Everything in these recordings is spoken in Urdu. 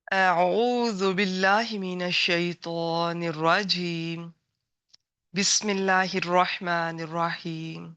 أعوذ بالله من الشيطان الرجيم. بسم الله الرحمن الرحيم.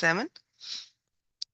7,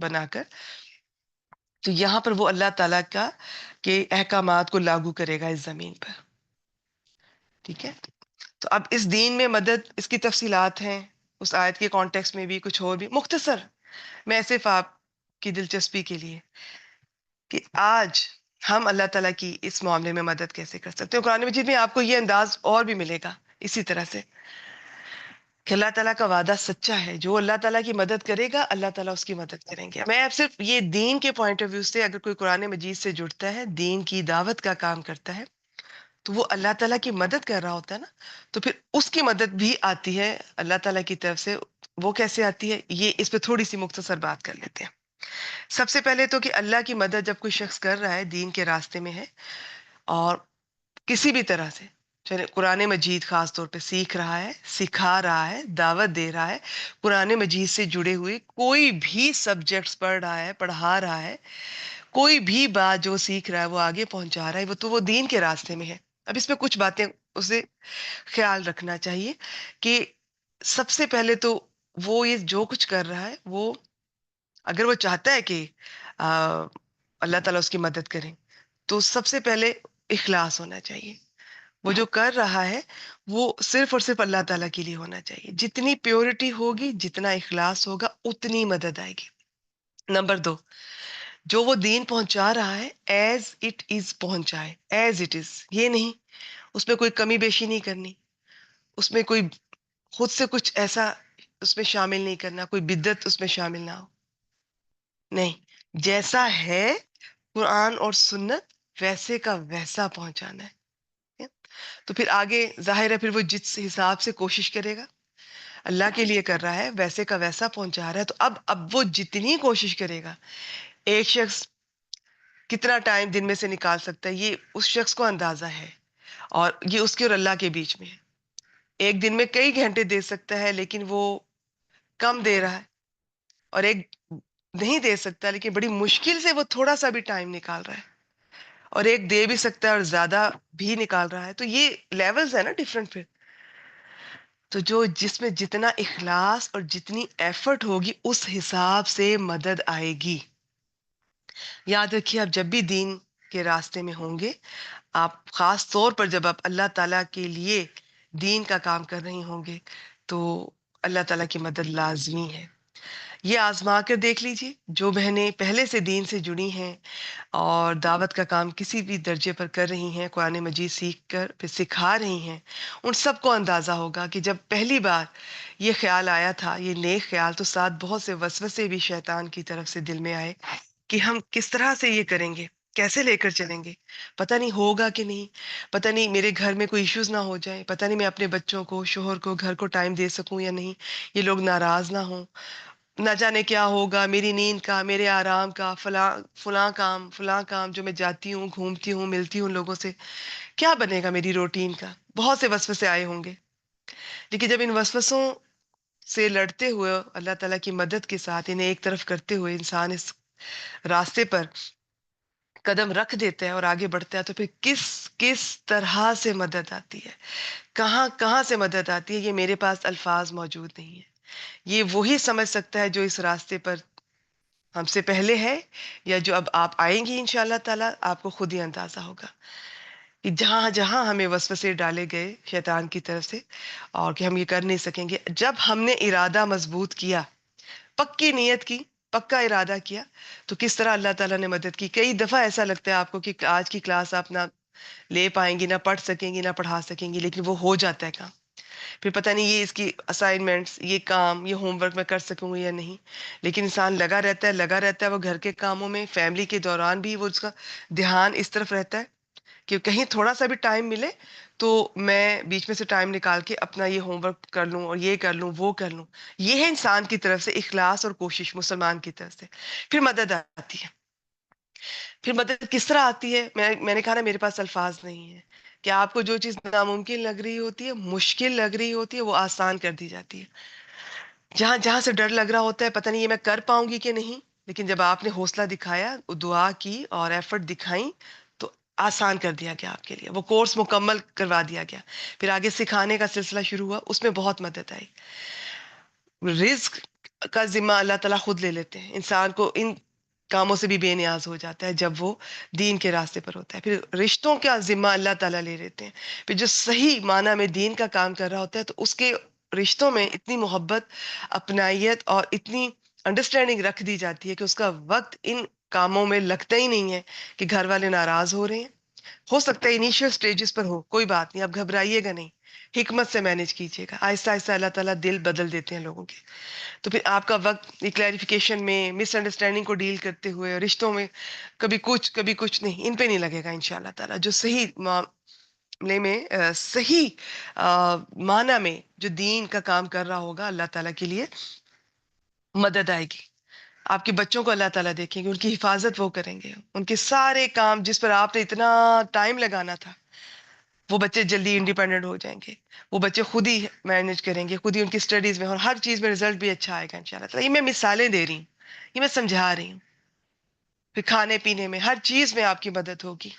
بنا کر، تو یہاں پر وہ اللہ تعالیٰ کا کے احکامات کو لاگو کرے گا اس زمین پر. ٹھیک ہے. تو اب اس دین میں مدد، اس کی تفصیلات ہیں اس آیت کے کانٹیکس میں بھی، کچھ اور بھی مختصر. میں صرف آپ کی دلچسپی کے لیے کہ آج ہم اللہ تعالیٰ کی اس معاملے میں مدد کیسے کر سکتے ہیں. قرآن مجید میں آپ کو یہ انداز اور بھی ملے گا اسی طرح سے کہ اللہ تعالیٰ کا وعدہ سچا ہے، جو اللہ تعالیٰ کی مدد کرے گا اللہ تعالیٰ اس کی مدد کریں گے. میں اب صرف یہ دین کے پوائنٹ آف ویو سے، اگر کوئی قرآن مجید سے جڑتا ہے، دین کی دعوت کا کام کرتا ہے، تو وہ اللہ تعالیٰ کی مدد کر رہا ہوتا ہے نا. تو پھر اس کی مدد بھی آتی ہے اللہ تعالیٰ کی طرف سے. وہ کیسے آتی ہے، یہ اس پہ تھوڑی سی مختصر بات کر لیتے ہیں. سب سے پہلے تو کہ اللہ کی مدد جب کوئی شخص کر رہا ہے، دین کے راستے میں ہے، اور کسی بھی طرح سے چاہے قرآن مجید خاص طور پہ سیکھ رہا ہے، سکھا رہا ہے، دعوت دے رہا ہے، قرآن مجید سے جڑے ہوئے کوئی بھی سبجیکٹس پڑھ رہا ہے، پڑھا رہا ہے، کوئی بھی بات جو سیکھ رہا ہے وہ آگے پہنچا رہا ہے، وہ تو وہ دین کے راستے میں ہے. اب اس میں کچھ باتیں اسے خیال رکھنا چاہیے کہ سب سے پہلے تو وہ یہ جو کچھ کر رہا ہے، وہ اگر وہ چاہتا ہے کہ اللہ تعالیٰ اس کی مدد کریں، تو سب سے پہلے اخلاص ہونا چاہیے. وہ جو کر رہا ہے وہ صرف اور صرف اللہ تعالیٰ کے لیے ہونا چاہیے. جتنی پیورٹی ہوگی، جتنا اخلاص ہوگا، اتنی مدد آئے گی. نمبر 2، جو وہ دین پہنچا رہا ہے ایز اٹ از پہنچائے، ایز اٹ از. یہ نہیں اس میں کوئی کمی بیشی نہیں کرنی، اس میں کوئی خود سے کچھ ایسا اس میں شامل نہیں کرنا، کوئی بدعت اس میں شامل نہ ہو. نہیں، جیسا ہے قرآن اور سنت ویسے کا ویسا پہنچانا ہے. تو پھر آگے ظاہر ہے پھر وہ جس حساب سے کوشش کرے گا، اللہ کے لیے کر رہا ہے، ویسے کا ویسا پہنچا رہا ہے. تو اب وہ جتنی کوشش کرے گا، ایک شخص کتنا ٹائم دن میں سے نکال سکتا ہے، یہ اس شخص کو اندازہ ہے، اور یہ اس کے اور اللہ کے بیچ میں ہے. ایک دن میں کئی گھنٹے دے سکتا ہے لیکن وہ کم دے رہا ہے، اور ایک نہیں دے سکتا لیکن بڑی مشکل سے وہ تھوڑا سا بھی ٹائم نکال رہا ہے، اور ایک دے بھی سکتا ہے اور زیادہ بھی نکال رہا ہے. تو یہ لیولز ہے نا ڈفرنٹ. پھر تو جو جس میں جتنا اخلاص اور جتنی ایفرٹ ہوگی اس حساب سے مدد آئے گی. یاد رکھیے، آپ جب بھی دین کے راستے میں ہوں گے، آپ خاص طور پر جب آپ اللہ تعالیٰ کے لیے دین کا کام کر رہی ہوں گے، تو اللہ تعالیٰ کی مدد لازمی ہے. یہ آزما کر دیکھ لیجیے. جو بہنیں پہلے سے دین سے جڑی ہیں اور دعوت کا کام کسی بھی درجے پر کر رہی ہیں، قرآن مجید سیکھ کر پھر سکھا رہی ہیں، ان سب کو اندازہ ہوگا کہ جب پہلی بار یہ خیال آیا تھا، یہ نیک خیال، تو ساتھ بہت سے وسوسے بھی شیطان کی طرف سے دل میں آئے کہ ہم کس طرح سے یہ کریں گے، کیسے لے کر چلیں گے، پتہ نہیں ہوگا کہ نہیں، پتہ نہیں میرے گھر میں کوئی ایشوز نہ ہو جائیں، پتہ نہیں میں اپنے بچوں کو، شوہر کو، گھر کو ٹائم دے سکوں یا نہیں، یہ لوگ ناراض نہ ہوں، نہ جانے کیا ہوگا، میری نیند کا، میرے آرام کا، فلاں فلاں کام جو میں جاتی ہوں، گھومتی ہوں، ملتی ہوں لوگوں سے، کیا بنے گا میری روٹین کا. بہت سے وسوسے آئے ہوں گے. لیکن جب ان وسوسوں سے لڑتے ہوئے اللہ تعالیٰ کی مدد کے ساتھ انہیں ایک طرف کرتے ہوئے انسان اس راستے پر قدم رکھ دیتا ہے اور آگے بڑھتا ہے، تو پھر کس کس طرح سے مدد آتی ہے، کہاں کہاں سے مدد آتی ہے، یہ میرے پاس الفاظ موجود نہیں ہے. یہ وہی سمجھ سکتا ہے جو اس راستے پر ہم سے پہلے ہے، یا جو اب آپ آئیں گی انشاءاللہ تعالیٰ، آپ کو خود ہی اندازہ ہوگا کہ جہاں جہاں ہمیں وسوسے ڈالے گئے شیطان کی طرف سے، اور کہ ہم یہ کر نہیں سکیں گے. جب ہم نے ارادہ مضبوط کیا، پکی نیت کی، پکا ارادہ کیا، تو کس طرح اللہ تعالیٰ نے مدد کی. کئی دفعہ ایسا لگتا ہے آپ کو کہ آج کی کلاس آپ نہ لے پائیں گی، نہ پڑھ سکیں گی، نہ پڑھا سکیں گی، لیکن وہ ہو جاتا ہے کام. پھر پتہ نہیں یہ اس کی اسائنمنٹس، یہ کام، یہ ہوم ورک میں کر سکوں گی یا نہیں. لیکن انسان لگا رہتا ہے، لگا رہتا ہے. وہ گھر کے کاموں میں، فیملی کے دوران بھی وہ اس کا دھیان اس طرف رہتا ہے کہ کہیں تھوڑا سا بھی ٹائم ملے تو میں بیچ میں سے ٹائم نکال کے اپنا یہ ہوم ورک کر لوں، اور یہ کر لوں، وہ کر لوں. یہ ہے انسان کی طرف سے اخلاص اور کوشش، مسلمان کی طرف سے. پھر مدد آتی ہے. پھر مدد کس طرح آتی ہے؟ میں نے کہا نا، میرے پاس الفاظ نہیں ہے کہ آپ کو جو چیز ناممکن لگ رہی ہوتی ہے، مشکل لگ رہی ہوتی ہے، وہ آسان کر دی جاتی ہے. جہاں جہاں سے ڈر لگ رہا ہوتا ہے پتہ نہیں یہ میں کر پاؤں گی کہ نہیں، لیکن جب آپ نے حوصلہ دکھایا، دعا کی اور ایفرٹ دکھائیں، تو آسان کر دیا گیا آپ کے لیے. وہ کورس مکمل کروا دیا گیا. پھر آگے سکھانے کا سلسلہ شروع ہوا، اس میں بہت مدد آئی. رزق کا ذمہ اللہ تعالیٰ خود لے لیتے ہیں. انسان کو ان کاموں سے بھی بے نیاز ہو جاتا ہے جب وہ دین کے راستے پر ہوتا ہے. پھر رشتوں کا ذمہ اللہ تعالیٰ لے لیتے ہیں. پھر جو صحیح معنی میں دین کا کام کر رہا ہوتا ہے تو اس کے رشتوں میں اتنی محبت، اپنائیت اور اتنی انڈرسٹینڈنگ رکھ دی جاتی ہے کہ اس کا وقت ان کاموں میں لگتا ہی نہیں ہے کہ گھر والے ناراض ہو رہے ہیں. ہو سکتا ہے انیشیل سٹیجز پر ہو، کوئی بات نہیں، آپ گھبرائیے گا نہیں، حکمت سے مینج کیجیے گا. آہستہ آہستہ اللہ تعالیٰ دل بدل دیتے ہیں لوگوں کے. تو پھر آپ کا وقت یہ کلیریفیکیشن میں، مس انڈرسٹینڈنگ کو ڈیل کرتے ہوئے، رشتوں میں کبھی کچھ نہیں، ان پہ نہیں لگے گا انشاءاللہ تعالیٰ. جو صحیح معاملے میں صحیح معنی میں جو دین کا کام کر رہا ہوگا، اللہ تعالیٰ کے لیے مدد آئے گی. آپ کے بچوں کو اللہ تعالیٰ دیکھیں گے، ان کی حفاظت وہ کریں گے. ان کے سارے کام جس پر آپ نے اتنا ٹائم لگانا تھا، وہ بچے جلدی انڈیپینڈنٹ ہو جائیں گے. وہ بچے خود ہی مینج کریں گے، خود ہی ان کی اسٹڈیز میں اور ہر چیز میں رزلٹ بھی اچھا آئے گا انشاءاللہ تعالیٰ. یہ میں مثالیں دے رہی ہوں، یہ میں سمجھا رہی ہوں. پھر کھانے پینے میں، ہر چیز میں آپ کی مدد ہوگی.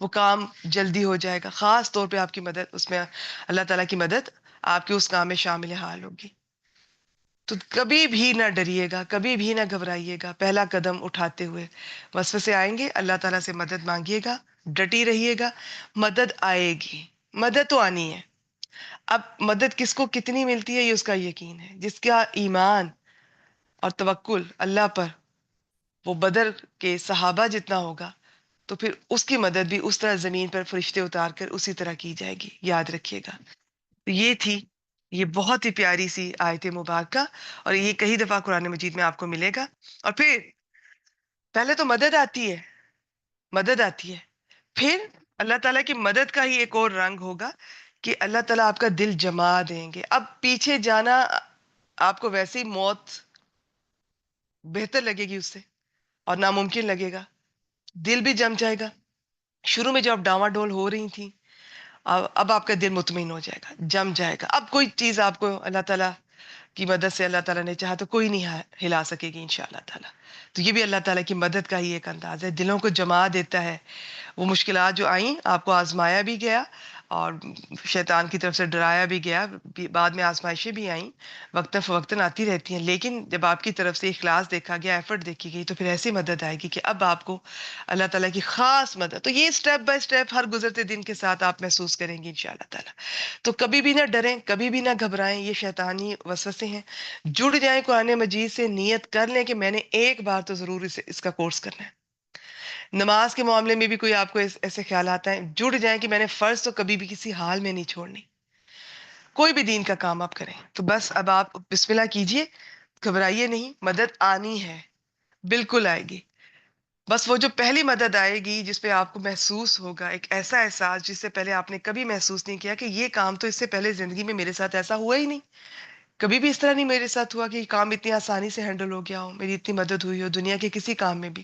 وہ کام جلدی ہو جائے گا. خاص طور پہ آپ کی مدد اس میں، اللہ تعالیٰ کی مدد آپ کے اس کام میں شامل حال ہوگی. تو کبھی بھی نہ ڈریے گا، کبھی بھی نہ گھبرائیے گا. پہلا قدم اٹھاتے ہوئے وسوسے آئیں گے، اللہ تعالیٰ سے مدد مانگیے گا، ڈٹی رہیے گا، مدد آئے گی. مدد تو آنی ہے. اب مدد کس کو کتنی ملتی ہے یہ اس کا یقین ہے. جس کا ایمان اور توکل اللہ پر وہ بدر کے صحابہ جتنا ہوگا تو پھر اس کی مدد بھی اس طرح زمین پر فرشتے اتار کر اسی طرح کی جائے گی. یاد رکھیے گا. تو یہ تھی، یہ بہت ہی پیاری سی آیت مبارکہ، اور یہ کئی دفعہ قرآن مجید میں آپ کو ملے گا. اور پھر پہلے تو مدد آتی ہے، مدد آتی ہے. پھر اللہ تعالیٰ کی مدد کا ہی ایک اور رنگ ہوگا کہ اللہ تعالیٰ آپ کا دل جما دیں گے. اب پیچھے جانا آپ کو ویسے ہی موت بہتر لگے گی اس سے، اور ناممکن لگے گا. دل بھی جم جائے گا. شروع میں جب آپ ڈاواں ڈول ہو رہی تھیں، اب آپ کا دل مطمئن ہو جائے گا، جم جائے گا. اب کوئی چیز آپ کو اللہ تعالیٰ کی مدد سے، اللہ تعالیٰ نے چاہا تو کوئی نہیں ہلا سکے گی انشاءاللہ تعالیٰ. تو یہ بھی اللہ تعالیٰ کی مدد کا ہی ایک انداز ہے. دلوں کو جما دیتا ہے. وہ مشکلات جو آئیں، آپ کو آزمایا بھی گیا اور شیطان کی طرف سے ڈرایا بھی گیا، بعد میں آزمائشیں بھی آئیں، وقتاً فوقتاً آتی رہتی ہیں. لیکن جب آپ کی طرف سے اخلاص دیکھا گیا، ایفرٹ دیکھی گئی، تو پھر ایسی مدد آئے گی کہ اب آپ کو اللہ تعالیٰ کی خاص مدد. تو یہ سٹیپ بائی سٹیپ ہر گزرتے دن کے ساتھ آپ محسوس کریں گے انشاءاللہ تعالیٰ. تو کبھی بھی نہ ڈریں، کبھی بھی نہ گھبرائیں. یہ شیطانی وسوسے ہیں. جڑ جائیں قرآن مجید سے، نیت کر لیں کہ میں نے ایک بار تو ضرور اس کا کورس کرنا ہے. نماز کے معاملے میں بھی کوئی آپ کو ایسے خیالات ہیں، جڑ جائیں کہ میں نے فرض تو کبھی بھی کسی حال میں نہیں چھوڑنی. کوئی بھی دین کا کام آپ کریں تو بس اب آپ بسم اللہ کیجئے، گھبرائیے نہیں. مدد آنی ہے، بالکل آئے گی. بس وہ جو پہلی مدد آئے گی جس پہ آپ کو محسوس ہوگا ایک ایسا احساس جس سے پہلے آپ نے کبھی محسوس نہیں کیا، کہ یہ کام تو اس سے پہلے زندگی میں میرے ساتھ ایسا ہوا ہی نہیں. کبھی بھی اس طرح نہیں میرے ساتھ ہوا کہ یہ کام اتنی آسانی سے ہینڈل ہو گیا ہو، میری اتنی مدد ہوئی ہو دنیا کے کسی کام میں بھی.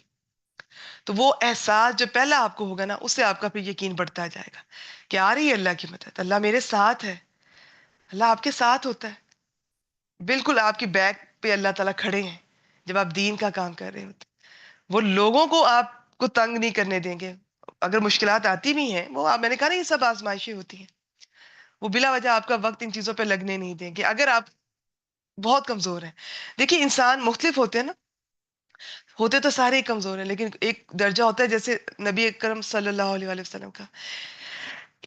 تو وہ احساس جو پہلا آپ کو ہوگا نا، اس سے آپ کا پھر یقین بڑھتا جائے گا کہ آ رہی ہے اللہ کی مدد، اللہ میرے ساتھ ہے. اللہ آپ کے ساتھ ہوتا ہے، بالکل آپ کی بیک پہ اللہ تعالیٰ کھڑے ہیں جب آپ دین کا کام کر رہے ہوتے. وہ لوگوں کو آپ کو تنگ نہیں کرنے دیں گے. اگر مشکلات آتی بھی ہیں، وہ میں نے کہا نا یہ سب آزمائشیں ہوتی ہیں، وہ بلا وجہ آپ کا وقت ان چیزوں پہ لگنے نہیں دیں گے. اگر آپ بہت کمزور ہیں، دیکھیے انسان مختلف ہوتے ہیں نا، ہوتے تو سارے ہی کمزور ہیں، لیکن ایک درجہ ہوتا ہے جیسے نبی اکرم صلی اللہ علیہ وآلہ وسلم کا.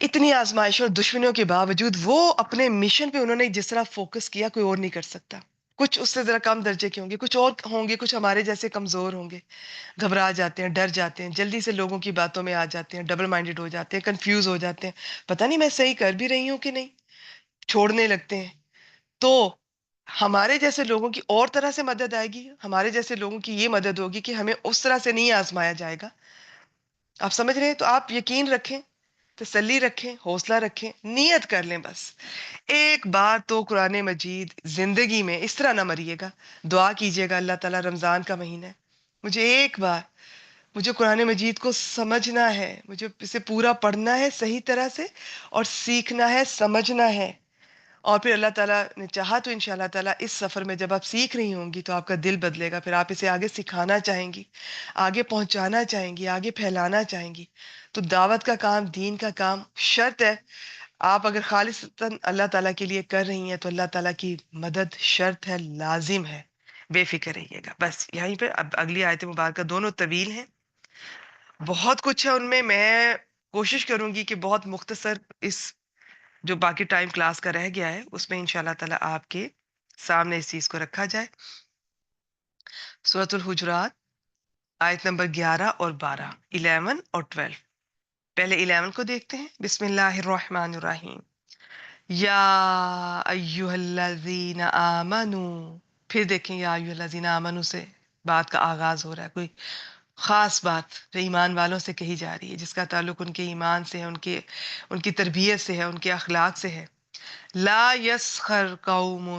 اتنی آزمائشوں اور دشمنیوں کے باوجود وہ اپنے مشن پہ انہوں نے جس طرح فوکس کیا کوئی اور نہیں کر سکتا. کچھ اس سے ذرا کم درجے کے ہوں گے، کچھ اور ہوں گے، کچھ ہمارے جیسے کمزور ہوں گے، گھبرا جاتے ہیں، ڈر جاتے ہیں، جلدی سے لوگوں کی باتوں میں آ جاتے ہیں، ڈبل مائنڈڈ ہو جاتے ہیں، کنفیوز ہو جاتے ہیں، پتہ نہیں میں صحیح کر بھی رہی ہوں کہ نہیں، چھوڑنے لگتے ہیں. تو ہمارے جیسے لوگوں کی اور طرح سے مدد آئے گی. ہمارے جیسے لوگوں کی یہ مدد ہوگی کہ ہمیں اس طرح سے نہیں آزمایا جائے گا. آپ سمجھ رہے ہیں؟ تو آپ یقین رکھیں، تسلی رکھیں، حوصلہ رکھیں، نیت کر لیں. بس ایک بار تو قرآن مجید زندگی میں اس طرح نہ مریے گا. دعا کیجئے گا اللہ تعالیٰ، رمضان کا مہینہ ہے، مجھے ایک بار مجھے قرآن مجید کو سمجھنا ہے، مجھے اسے پورا پڑھنا ہے صحیح طرح سے، اور سیکھنا ہے، سمجھنا ہے. اور پھر اللہ تعالیٰ نے چاہا تو انشاءاللہ تعالیٰ اس سفر میں جب آپ سیکھ رہی ہوں گی تو آپ کا دل بدلے گا. پھر آپ اسے آگے سکھانا چاہیں گی، آگے پہنچانا چاہیں گی، آگے پھیلانا چاہیں گی. تو دعوت کا کام، دین کا کام شرط ہے. آپ اگر خالصتاً اللہ تعالیٰ کے لیے کر رہی ہیں تو اللہ تعالیٰ کی مدد شرط ہے، لازم ہے. بے فکر رہیے گا. بس یہیں پہ. اب اگلی آیت مبارکہ دونوں طویل ہیں، بہت کچھ ہے ان میں. میں کوشش کروں گی کہ بہت مختصر اس جو باقی ٹائم کلاس کا رہ گیا ہے اس میں انشاءاللہ تعالی آپ کے سامنے اس چیز کو رکھا جائے. سورۃ الحجرات آیت نمبر 11 اور 12، 11 اور 12. پہلے 11 کو دیکھتے ہیں. بسم اللہ الرحمن الرحیم. یا ایہا الذین آمنو. پھر دیکھیں یا ایہا الذین آمنو سے بات کا آغاز ہو رہا ہے. کوئی خاص بات جو ایمان والوں سے کہی جا رہی ہے، جس کا تعلق ان کے ایمان سے ہے، ان کی تربیت سے ہے، ان کے اخلاق سے ہے. لا یسخر قوم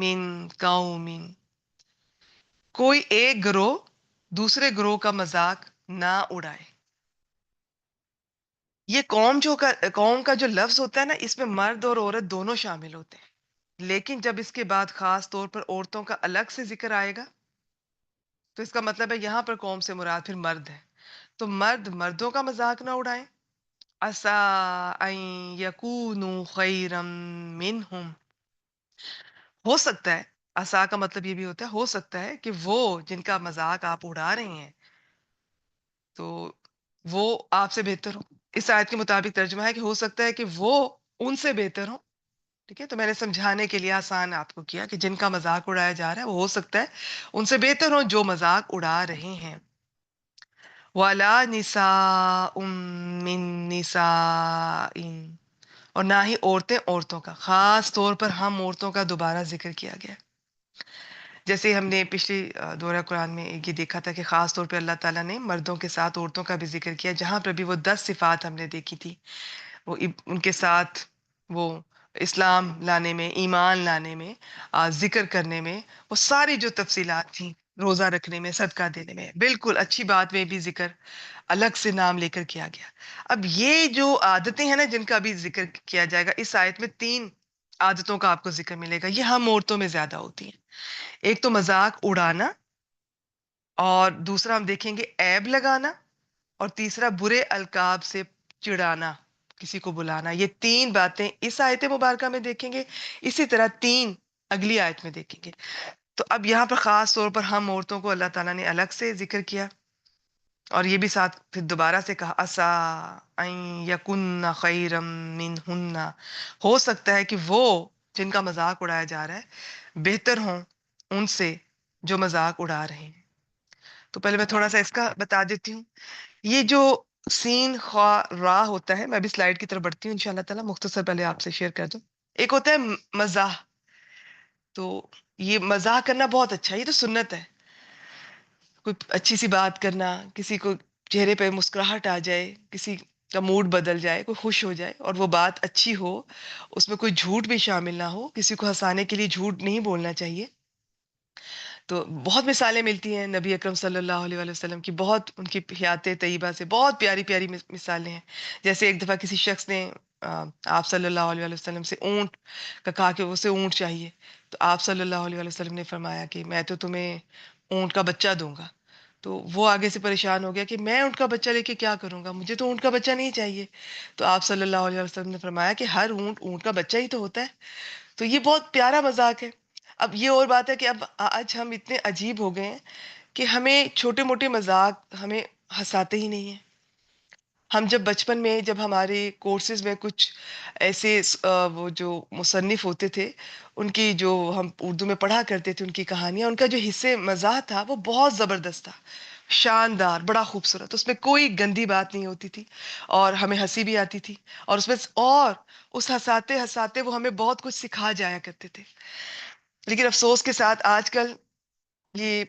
من قوم. کوئی ایک گروہ دوسرے گروہ کا مذاق نہ اڑائے. یہ قوم کا جو لفظ ہوتا ہے نا، اس میں مرد اور عورت دونوں شامل ہوتے ہیں. لیکن جب اس کے بعد خاص طور پر عورتوں کا الگ سے ذکر آئے گا تو اس کا مطلب ہے یہاں پر قوم سے مراد پھر مرد ہے. تو مرد مردوں کا مذاق نہ اڑائیں. عسا ان یکونوا خیرا منہم. ہو سکتا ہے، عسا کا مطلب یہ بھی ہوتا ہے ہو سکتا ہے کہ وہ جن کا مذاق آپ اڑا رہے ہیں تو وہ آپ سے بہتر ہو. اس آیت کے مطابق ترجمہ ہے کہ ہو سکتا ہے کہ وہ ان سے بہتر ہو. ٹھیک ہے، تو میں نے سمجھانے کے لیے آسان آپ کو کیا کہ جن کا مذاق اڑایا جا رہا ہے وہ ہو سکتا ہے ان سے بہتر ہوں جو مذاق اڑا رہے ہیں. وَلَا نِسَاءٌ مِّن نِسَاءٍ. اور نہ ہی عورتیں عورتوں کا. خاص طور پر ہم عورتوں کا دوبارہ ذکر کیا گیا. جیسے ہم نے پچھلی دورہ قرآن میں یہ دیکھا تھا کہ خاص طور پہ اللہ تعالیٰ نے مردوں کے ساتھ عورتوں کا بھی ذکر کیا، جہاں پر بھی وہ 10 صفات ہم نے دیکھی تھی. وہ ان کے ساتھ وہ اسلام لانے میں، ایمان لانے میں، ذکر کرنے میں، وہ ساری جو تفصیلات تھیں، روزہ رکھنے میں، صدقہ دینے میں، بالکل اچھی بات میں بھی ذکر الگ سے نام لے کر کیا گیا. اب یہ جو عادتیں ہیں نا جن کا بھی ذکر کیا جائے گا اس آیت میں، 3 عادتوں کا آپ کو ذکر ملے گا. یہ ہم عورتوں میں زیادہ ہوتی ہیں. ایک تو مذاق اڑانا، اور دوسرا ہم دیکھیں گے عیب لگانا، اور تیسرا برے القاب سے چڑانا، کسی کو بلانا. یہ 3 باتیں اس آیت مبارکہ میں دیکھیں گے. اسی طرح 3 اگلی آیت میں دیکھیں گے. تو اب یہاں پر خاص طور پر ہم عورتوں کو اللہ تعالیٰ نے الگ سے ذکر کیا، اور یہ بھی ساتھ پھر دوبارہ سے کہا عسا ان یکن خیرا منہن. ہو سکتا ہے کہ وہ جن کا مذاق اڑایا جا رہا ہے بہتر ہوں ان سے جو مذاق اڑا رہے ہیں. تو پہلے میں تھوڑا سا اس کا بتا دیتی ہوں. یہ جو سین خوا را ہوتا ہے، میں ابھی سلائیڈ کی طرف بڑھتی ہوں انشاءاللہ تعالیٰ، مختصر پہلے آپ سے شیئر کر دوں. ایک ہوتا ہے مزاح. تو یہ مزاح کرنا بہت اچھا ہے، یہ تو سنت ہے. کوئی اچھی سی بات کرنا، کسی کو چہرے پہ مسکراہٹ آ جائے، کسی کا موڈ بدل جائے، کوئی خوش ہو جائے اور وہ بات اچھی ہو، اس میں کوئی جھوٹ بھی شامل نہ ہو. کسی کو ہنسانے کے لیے جھوٹ نہیں بولنا چاہیے. تو بہت مثالیں ملتی ہیں نبی اکرم صلی اللہ علیہ وآلہ وسلم کی، بہت ان کی حیات طیبہ سے بہت پیاری پیاری مثالیں ہیں. جیسے ایک دفعہ کسی شخص نے آپ صلی اللہ علیہ وآلہ وسلم سے اونٹ کا کہا کہ اسے اونٹ چاہیے. تو آپ صلی اللہ علیہ وآلہ وسلم نے فرمایا کہ میں تو تمہیں اونٹ کا بچہ دوں گا. تو وہ آگے سے پریشان ہو گیا کہ میں اونٹ کا بچہ لے کے کیا کروں گا، مجھے تو اونٹ کا بچہ نہیں چاہیے. تو آپ صلی اللہ علیہ وسلم نے فرمایا کہ ہر اونٹ اونٹ کا بچہ ہی تو ہوتا ہے. تو یہ بہت پیارا مذاق ہے. اب یہ اور بات ہے کہ اب آج ہم اتنے عجیب ہو گئے ہیں کہ ہمیں چھوٹے موٹے مذاق ہمیں ہنساتے ہی نہیں ہیں. ہم جب بچپن میں، جب ہمارے کورسز میں کچھ ایسے وہ جو مصنف ہوتے تھے ان کی جو ہم اردو میں پڑھا کرتے تھے ان کی کہانیاں، ان کا جو حصے مزاح تھا وہ بہت زبردست تھا، شاندار، بڑا خوبصورت. اس میں کوئی گندی بات نہیں ہوتی تھی اور ہمیں ہنسی بھی آتی تھی. اور اس ہنساتے ہنساتے وہ ہمیں بہت کچھ سکھا جایا کرتے تھے. لیکن افسوس کے ساتھ آج کل یہ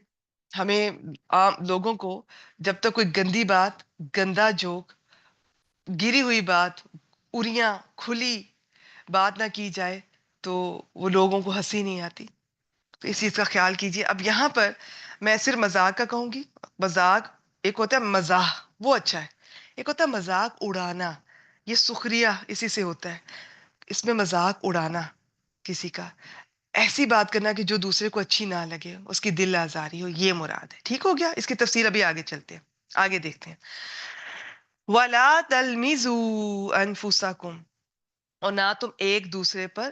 ہمیں عام لوگوں کو جب تک کوئی گندی بات، گندا جوک، گری ہوئی بات، اریاں کھلی بات نہ کی جائے تو وہ لوگوں کو ہنسی نہیں آتی. تو اس چیز کا خیال کیجیے. اب یہاں پر میں صرف مذاق کا کہوں گی. مذاق ایک ہوتا ہے مزاح، وہ اچھا ہے. ایک ہوتا ہے مذاق اڑانا، یہ سخریہ اسی سے ہوتا ہے. اس میں مذاق اڑانا کسی کا، ایسی بات کرنا کہ جو دوسرے کو اچھی نہ لگے، اس کی دل آزاری ہو، یہ مراد ہے. ٹھیک ہو گیا؟ اس کی تفسیر ابھی آگے چلتے ہیں، آگے دیکھتے ہیں. وَلَا تَلْمِزُوا أَنفُسَكُمْ. اور نہ تم ایک دوسرے پر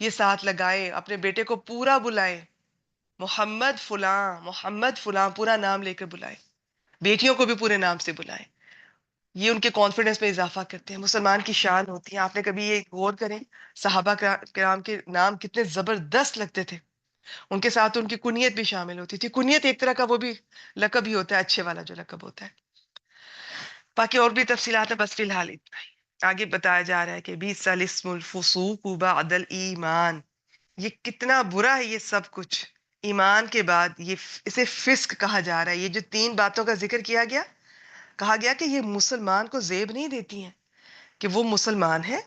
یہ ساتھ لگائیں، اپنے بیٹے کو پورا بلائیں، محمد فلاں پورا نام لے کر بلائیں، بیٹیوں کو بھی پورے نام سے بلائیں. یہ ان کے کانفیڈنس میں اضافہ کرتے ہیں، مسلمان کی شان ہوتی ہے. آپ نے کبھی یہ غور کریں صحابہ کرام کے نام کتنے زبردست لگتے تھے، ان کے ساتھ ان کی کنیت بھی شامل ہوتی تھی. کنیت ایک طرح کا وہ بھی لقب ہی ہوتا ہے، اچھے والا جو لقب ہوتا ہے. باقی اور بھی تفصیلات ہیں، بس فی الحال اتنا ہی. آگے بتایا جا رہا ہے کہ بیس سال اسم الفسوق بعد الایمان، یہ کتنا برا ہے یہ سب کچھ. ایمان کے بعد اسے فسق کہا جا رہا ہے. یہ جو تین باتوں کا ذکر کیا گیا، کہا گیا کہ یہ مسلمان کو زیب نہیں دیتی ہیں کہ وہ مسلمان ہے،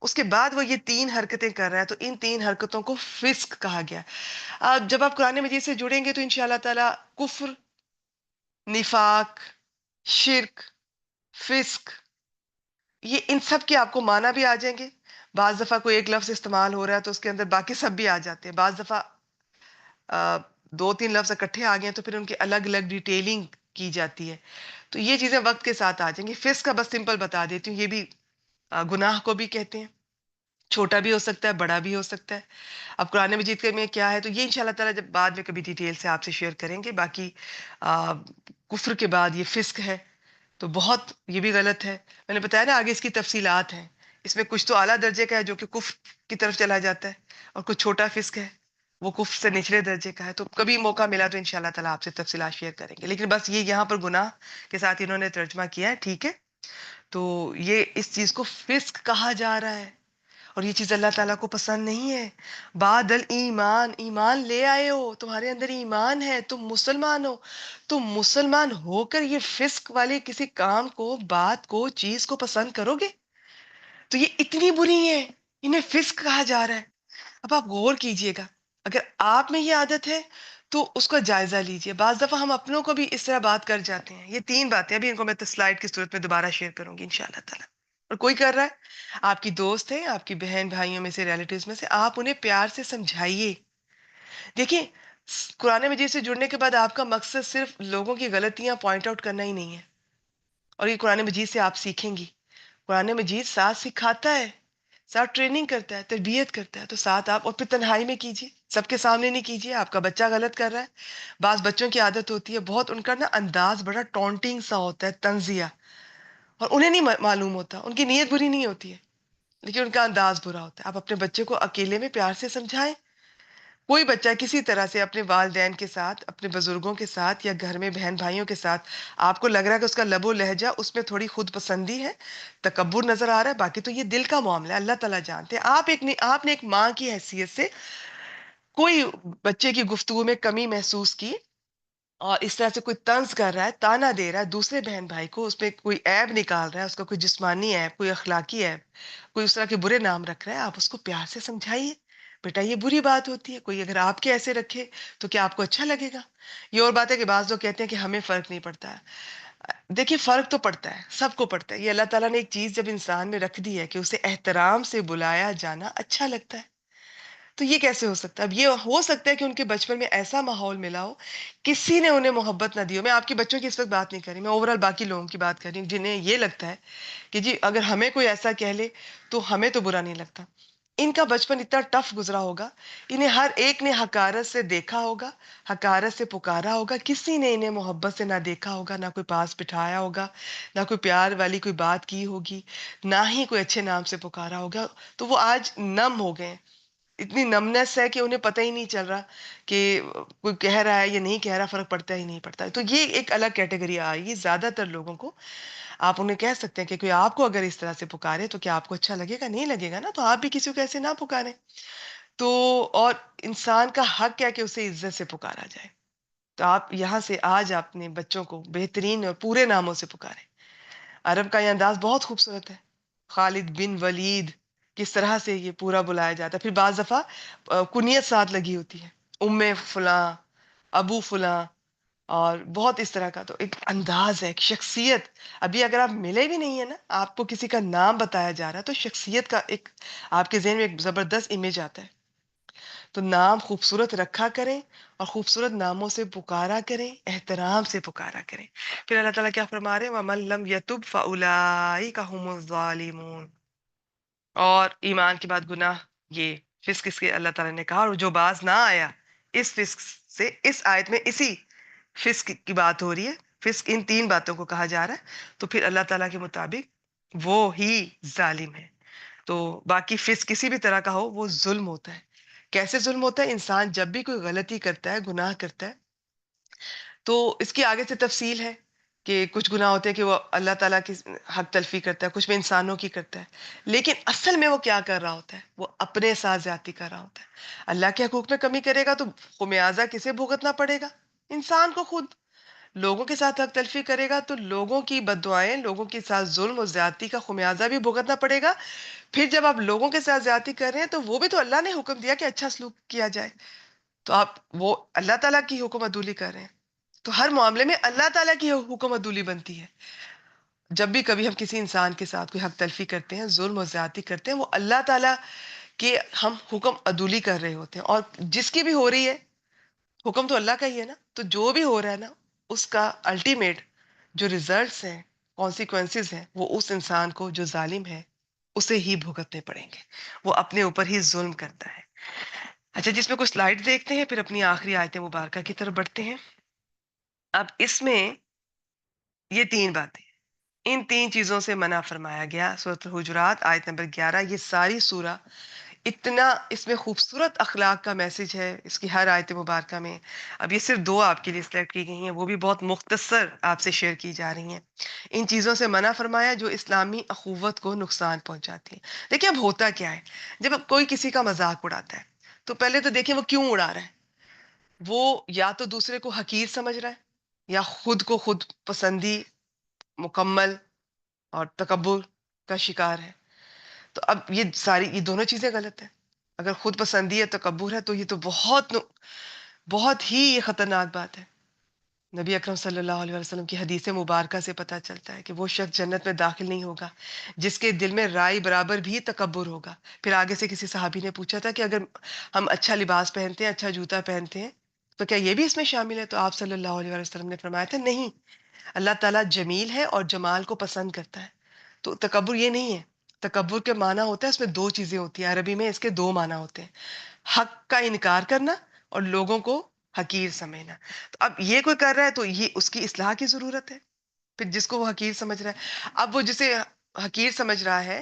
اس کے بعد وہ یہ تین حرکتیں کر رہا ہے، تو ان تین حرکتوں کو فسق کہا گیا. جب آپ قرآن مجید سے جڑیں گے تو انشاءاللہ تعالی کفر، نفاق، شرک، فسق، یہ ان سب کے آپ کو معنی بھی آ جائیں گے. بعض دفعہ کوئی ایک لفظ استعمال ہو رہا ہے تو اس کے اندر باقی سب بھی آ جاتے ہیں. بعض دفعہ دو تین لفظ اکٹھے آ گئے ہیں تو پھر ان کی الگ الگ ڈیٹیلنگ کی جاتی ہے. تو یہ چیزیں وقت کے ساتھ آ جائیں گی. فسق کا بس سمپل بتا دیتی ہوں، یہ بھی گناہ کو بھی کہتے ہیں، چھوٹا بھی ہو سکتا ہے، بڑا بھی ہو سکتا ہے. اب قرآن مجید کے میں کیا ہے تو یہ انشاءاللہ تعالیٰ جب بعد میں کبھی ڈیٹیل سے آپ سے شیئر کریں گے. باقی کفر کے بعد یہ فسق ہے تو بہت یہ بھی غلط ہے. میں نے بتایا نا آگے اس کی تفصیلات ہیں، اس میں کچھ تو اعلیٰ درجے کا ہے جو کہ کفر کی طرف چلا جاتا ہے، اور کچھ چھوٹا فسق ہے وہ کفر سے نچلے درجے کا ہے. تو کبھی موقع ملا تو انشاءاللہ تعالیٰ آپ سے تفصیلات شیئر کریں گے. لیکن بس یہ یہاں پر گناہ کے ساتھ انہوں نے ترجمہ کیا ہے، ٹھیک ہے. تو یہ اس چیز کو فسق کہا جا رہا ہے اور یہ چیز اللہ تعالیٰ کو پسند نہیں ہے. بعد ایمان، ایمان لے آئے ہو، تمہارے اندر ایمان ہے، تم مسلمان ہو، تم مسلمان ہو کر یہ فسق والے کسی کام کو، بات کو، چیز کو پسند کرو گے تو یہ اتنی بری ہے، انہیں فسق کہا جا رہا ہے. اب آپ غور کیجئے گا، اگر آپ میں یہ عادت ہے تو اس کا جائزہ لیجئے. بعض دفعہ ہم اپنوں کو بھی اس طرح بات کر جاتے ہیں. یہ تین باتیں ابھی ان کو میں سلائیڈ کی صورت میں دوبارہ شیئر کروں گی انشاءاللہ تعالی. اور کوئی کر رہا ہے، آپ کی دوست ہے، آپ کی بہن بھائیوں میں سے، ریلیٹیوز میں سے، آپ انہیں پیار سے سمجھائیے. دیکھیں قرآن مجید سے جڑنے کے بعد آپ کا مقصد صرف لوگوں کی غلطیاں پوائنٹ آؤٹ کرنا ہی نہیں ہے، اور یہ قرآن مجید سے آپ سیکھیں گی. قرآن مجید ساتھ سکھاتا ہے، ساتھ ٹریننگ کرتا ہے، تربیت کرتا ہے. تو ساتھ آپ، اور پھر تنہائی میں کیجیے، سب کے سامنے نہیں کیجیے. آپ کا بچہ غلط کر رہا ہے، بعض بچوں کی عادت ہوتی ہے بہت، ان کا نا انداز بڑا ٹونٹنگ سا ہوتا ہے، طنزیہ، اور انہیں نہیں معلوم ہوتا، ان کی نیت بری نہیں ہوتی ہے لیکن ان کا انداز برا ہوتا ہے. آپ اپنے بچے کو اکیلے میں پیار سے سمجھائیں. کوئی بچہ کسی طرح سے اپنے والدین کے ساتھ، اپنے بزرگوں کے ساتھ، یا گھر میں بہن بھائیوں کے ساتھ آپ کو لگ رہا ہے کہ اس کا لب و لہجہ اس میں تھوڑی خود پسندی ہے، تکبر نظر آ رہا ہے، باقی تو یہ دل کا معاملہ ہے، اللہ تعالیٰ جانتے ہیں. آپ نے ایک ماں کی حیثیت سے کوئی بچے کی گفتگو میں کمی محسوس کی اور اس طرح سے کوئی طنز کر رہا ہے، تانا دے رہا ہے دوسرے بہن بھائی کو، اس پہ کوئی عیب نکال رہا ہے، اس کا کوئی جسمانی عیب، کوئی اخلاقی عیب، کوئی اس طرح کے برے نام رکھ رہا ہے، آپ اس کو پیار سے سمجھائیے، بیٹا یہ بری بات ہوتی ہے. کوئی اگر آپ کے ایسے رکھے تو کیا آپ کو اچھا لگے گا؟ یہ اور بات ہے کہ بعض لوگ کہتے ہیں کہ ہمیں فرق نہیں پڑتا ہے. دیکھیے فرق تو پڑتا ہے، سب کو پڑتا ہے. یہ اللہ تعالیٰ نے ایک چیز جب انسان میں رکھ دی ہے کہ اسے احترام سے بلایا جانا اچھا لگتا ہے، تو یہ کیسے ہو سکتا ہے؟ اب یہ ہو سکتا ہے کہ ان کے بچپن میں ایسا ماحول ملا ہو، کسی نے انہیں محبت نہ دی ہو. میں آپ کے بچوں کی اس وقت بات نہیں کر رہی، میں اوورال باقی لوگوں کی بات کر رہی ہوں جنہیں یہ لگتا ہے کہ جی اگر ہمیں کوئی ایسا کہہ لے تو ہمیں تو برا نہیں لگتا. ان کا بچپن اتنا ٹف گزرا ہوگا، انہیں ہر ایک نے حقارت سے دیکھا ہوگا، حقارت سے پکارا ہوگا، کسی نے انہیں محبت سے نہ دیکھا ہوگا، نہ کوئی پاس بٹھایا ہوگا، نہ کوئی پیار والی کوئی بات کی ہوگی، نہ ہی کوئی اچھے نام سے پکارا ہوگا. تو وہ آج نم ہو گئے، اتنی نمنس ہے کہ انہیں پتہ ہی نہیں چل رہا کہ کوئی کہہ رہا ہے یا نہیں کہہ رہا، فرق پڑتا ہی نہیں پڑتا. تو یہ ایک الگ کیٹیگری آئی ہے. زیادہ تر لوگوں کو آپ انہیں کہہ سکتے ہیں کہ کوئی آپ کو اگر اس طرح سے پکارے تو کیا آپ کو اچھا لگے گا؟ نہیں لگے گا نا. تو آپ بھی کسی کو ایسے نہ پکاریں. تو اور انسان کا حق کیا کہ اسے عزت سے پکارا جائے. تو آپ یہاں سے آج اپنے بچوں کو بہترین اور پورے ناموں سے پکاریں. عرب کا یہ انداز بہت خوبصورت ہے. خالد بن ولید، کس طرح سے یہ پورا بلایا جاتا ہے. پھر بعض دفعہ کنیت ساتھ لگی ہوتی ہے، ام فلاں، ابو فلاں، اور بہت اس طرح کا. تو ایک انداز ہے، ایک شخصیت. ابھی اگر آپ ملے بھی نہیں ہے نا، آپ کو کسی کا نام بتایا جا رہا ہے تو شخصیت کا ایک آپ کے ذہن میں ایک زبردست امیج آتا ہے. تو نام خوبصورت رکھا کریں اور خوبصورت ناموں سے پکارا کریں، احترام سے پکارا کریں. پھر اللہ تعالیٰ کیا فرما رہے ہیں؟ وَمَن لَّمْ يَتُبْ فَأُولَٰئِكَ هُمُ الظَّالِمُونَ. اور ایمان کے بعد گناہ، یہ فسق اس کے اللہ تعالیٰ نے کہا، اور جو باز نہ آیا اس فسق سے، اس آیت میں اسی فسق کی بات ہو رہی ہے. فسق ان تین باتوں کو کہا جا رہا ہے، تو پھر اللہ تعالیٰ کے مطابق وہ ہی ظالم ہے. تو باقی فسق کسی بھی طرح کا ہو وہ ظلم ہوتا ہے. کیسے ظلم ہوتا ہے؟ انسان جب بھی کوئی غلطی کرتا ہے، گناہ کرتا ہے، تو اس کی آگے سے تفصیل ہے کہ کچھ گناہ ہوتے ہیں کہ وہ اللہ تعالیٰ کی حق تلفی کرتا ہے، کچھ میں انسانوں کی کرتا ہے. لیکن اصل میں وہ کیا کر رہا ہوتا ہے؟ وہ اپنے ساتھ زیادتی کر رہا ہوتا ہے. اللہ کے حقوق میں کمی کرے گا تو خمیازہ کسے بھگتنا پڑے گا؟ انسان کو خود. لوگوں کے ساتھ حق تلفی کرے گا تو لوگوں کی بد دعائیں، لوگوں کے ساتھ ظلم اور زیادتی کا خمیازہ بھی بھگتنا پڑے گا. پھر جب آپ لوگوں کے ساتھ زیادتی کر رہے ہیں تو وہ بھی تو اللہ نے حکم دیا کہ اچھا سلوک کیا جائے، تو آپ وہ اللہ تعالیٰ کی حکم عدولی کر رہے ہیں. تو ہر معاملے میں اللہ تعالیٰ کی حکم عدولی بنتی ہے. جب بھی کبھی ہم کسی انسان کے ساتھ کوئی حق تلفی کرتے ہیں، ظلم و زیادتی کرتے ہیں، وہ اللہ تعالیٰ کے ہم حکم عدولی کر رہے ہوتے ہیں. اور جس کی بھی ہو رہی ہے، حکم تو اللہ کا ہی ہے نا، تو جو بھی ہو رہا ہے نا، اس کا الٹیمیٹ جو ریزلٹس ہیں، کانسیکوینسز ہیں، وہ اس انسان کو جو ظالم ہے اسے ہی بھگتنے پڑیں گے. وہ اپنے اوپر ہی ظلم کرتا ہے. اچھا، جس میں کچھ سلائڈ دیکھتے ہیں، پھر اپنی آخری آیت مبارکہ کی طرف بڑھتے ہیں. اب اس میں یہ تین باتیں، ان تین چیزوں سے منع فرمایا گیا. سورۃ الحجرات آیت نمبر 11. یہ ساری سورہ اتنا اس میں خوبصورت اخلاق کا میسج ہے اس کی ہر آیت مبارکہ میں. اب یہ صرف دو آپ کے لیے سلیکٹ کی گئی ہیں، وہ بھی بہت مختصر آپ سے شیئر کی جا رہی ہیں. ان چیزوں سے منع فرمایا جو اسلامی اخوت کو نقصان پہنچاتی ہیں. دیکھیں اب ہوتا کیا ہے، جب اب کوئی کسی کا مذاق اڑاتا ہے تو پہلے تو دیکھیں وہ کیوں اڑا رہا ہے. وہ یا تو دوسرے کو حقیر سمجھ رہا ہے، یا خود کو خود پسندی، مکمل اور تکبر کا شکار ہے. تو اب یہ دونوں چیزیں غلط ہیں. اگر خود پسندی ہے، تکبر ہے، تو یہ تو بہت ہی یہ خطرناک بات ہے. نبی اکرم صلی اللہ علیہ وسلم کی حدیث مبارکہ سے پتہ چلتا ہے کہ وہ شخص جنت میں داخل نہیں ہوگا جس کے دل میں رائے برابر بھی تکبر ہوگا. پھر آگے سے کسی صحابی نے پوچھا تھا کہ اگر ہم اچھا لباس پہنتے ہیں، اچھا جوتا پہنتے ہیں، تو کیا یہ بھی اس میں شامل ہے؟ تو آپ صلی اللہ علیہ وسلم نے فرمایا تھا نہیں، اللہ تعالیٰ جمیل ہے اور جمال کو پسند کرتا ہے. تو تکبر یہ نہیں ہے. تکبر کے معنی ہوتا ہے، اس میں دو چیزیں ہوتی ہیں. عربی میں اس کے دو معنی ہوتے ہیں: حق کا انکار کرنا اور لوگوں کو حقیر سمجھنا. تو اب یہ کوئی کر رہا ہے تو یہ اس کی اصلاح کی ضرورت ہے. پھر جس کو وہ حقیر سمجھ رہا ہے، اب وہ جسے حقیر سمجھ رہا ہے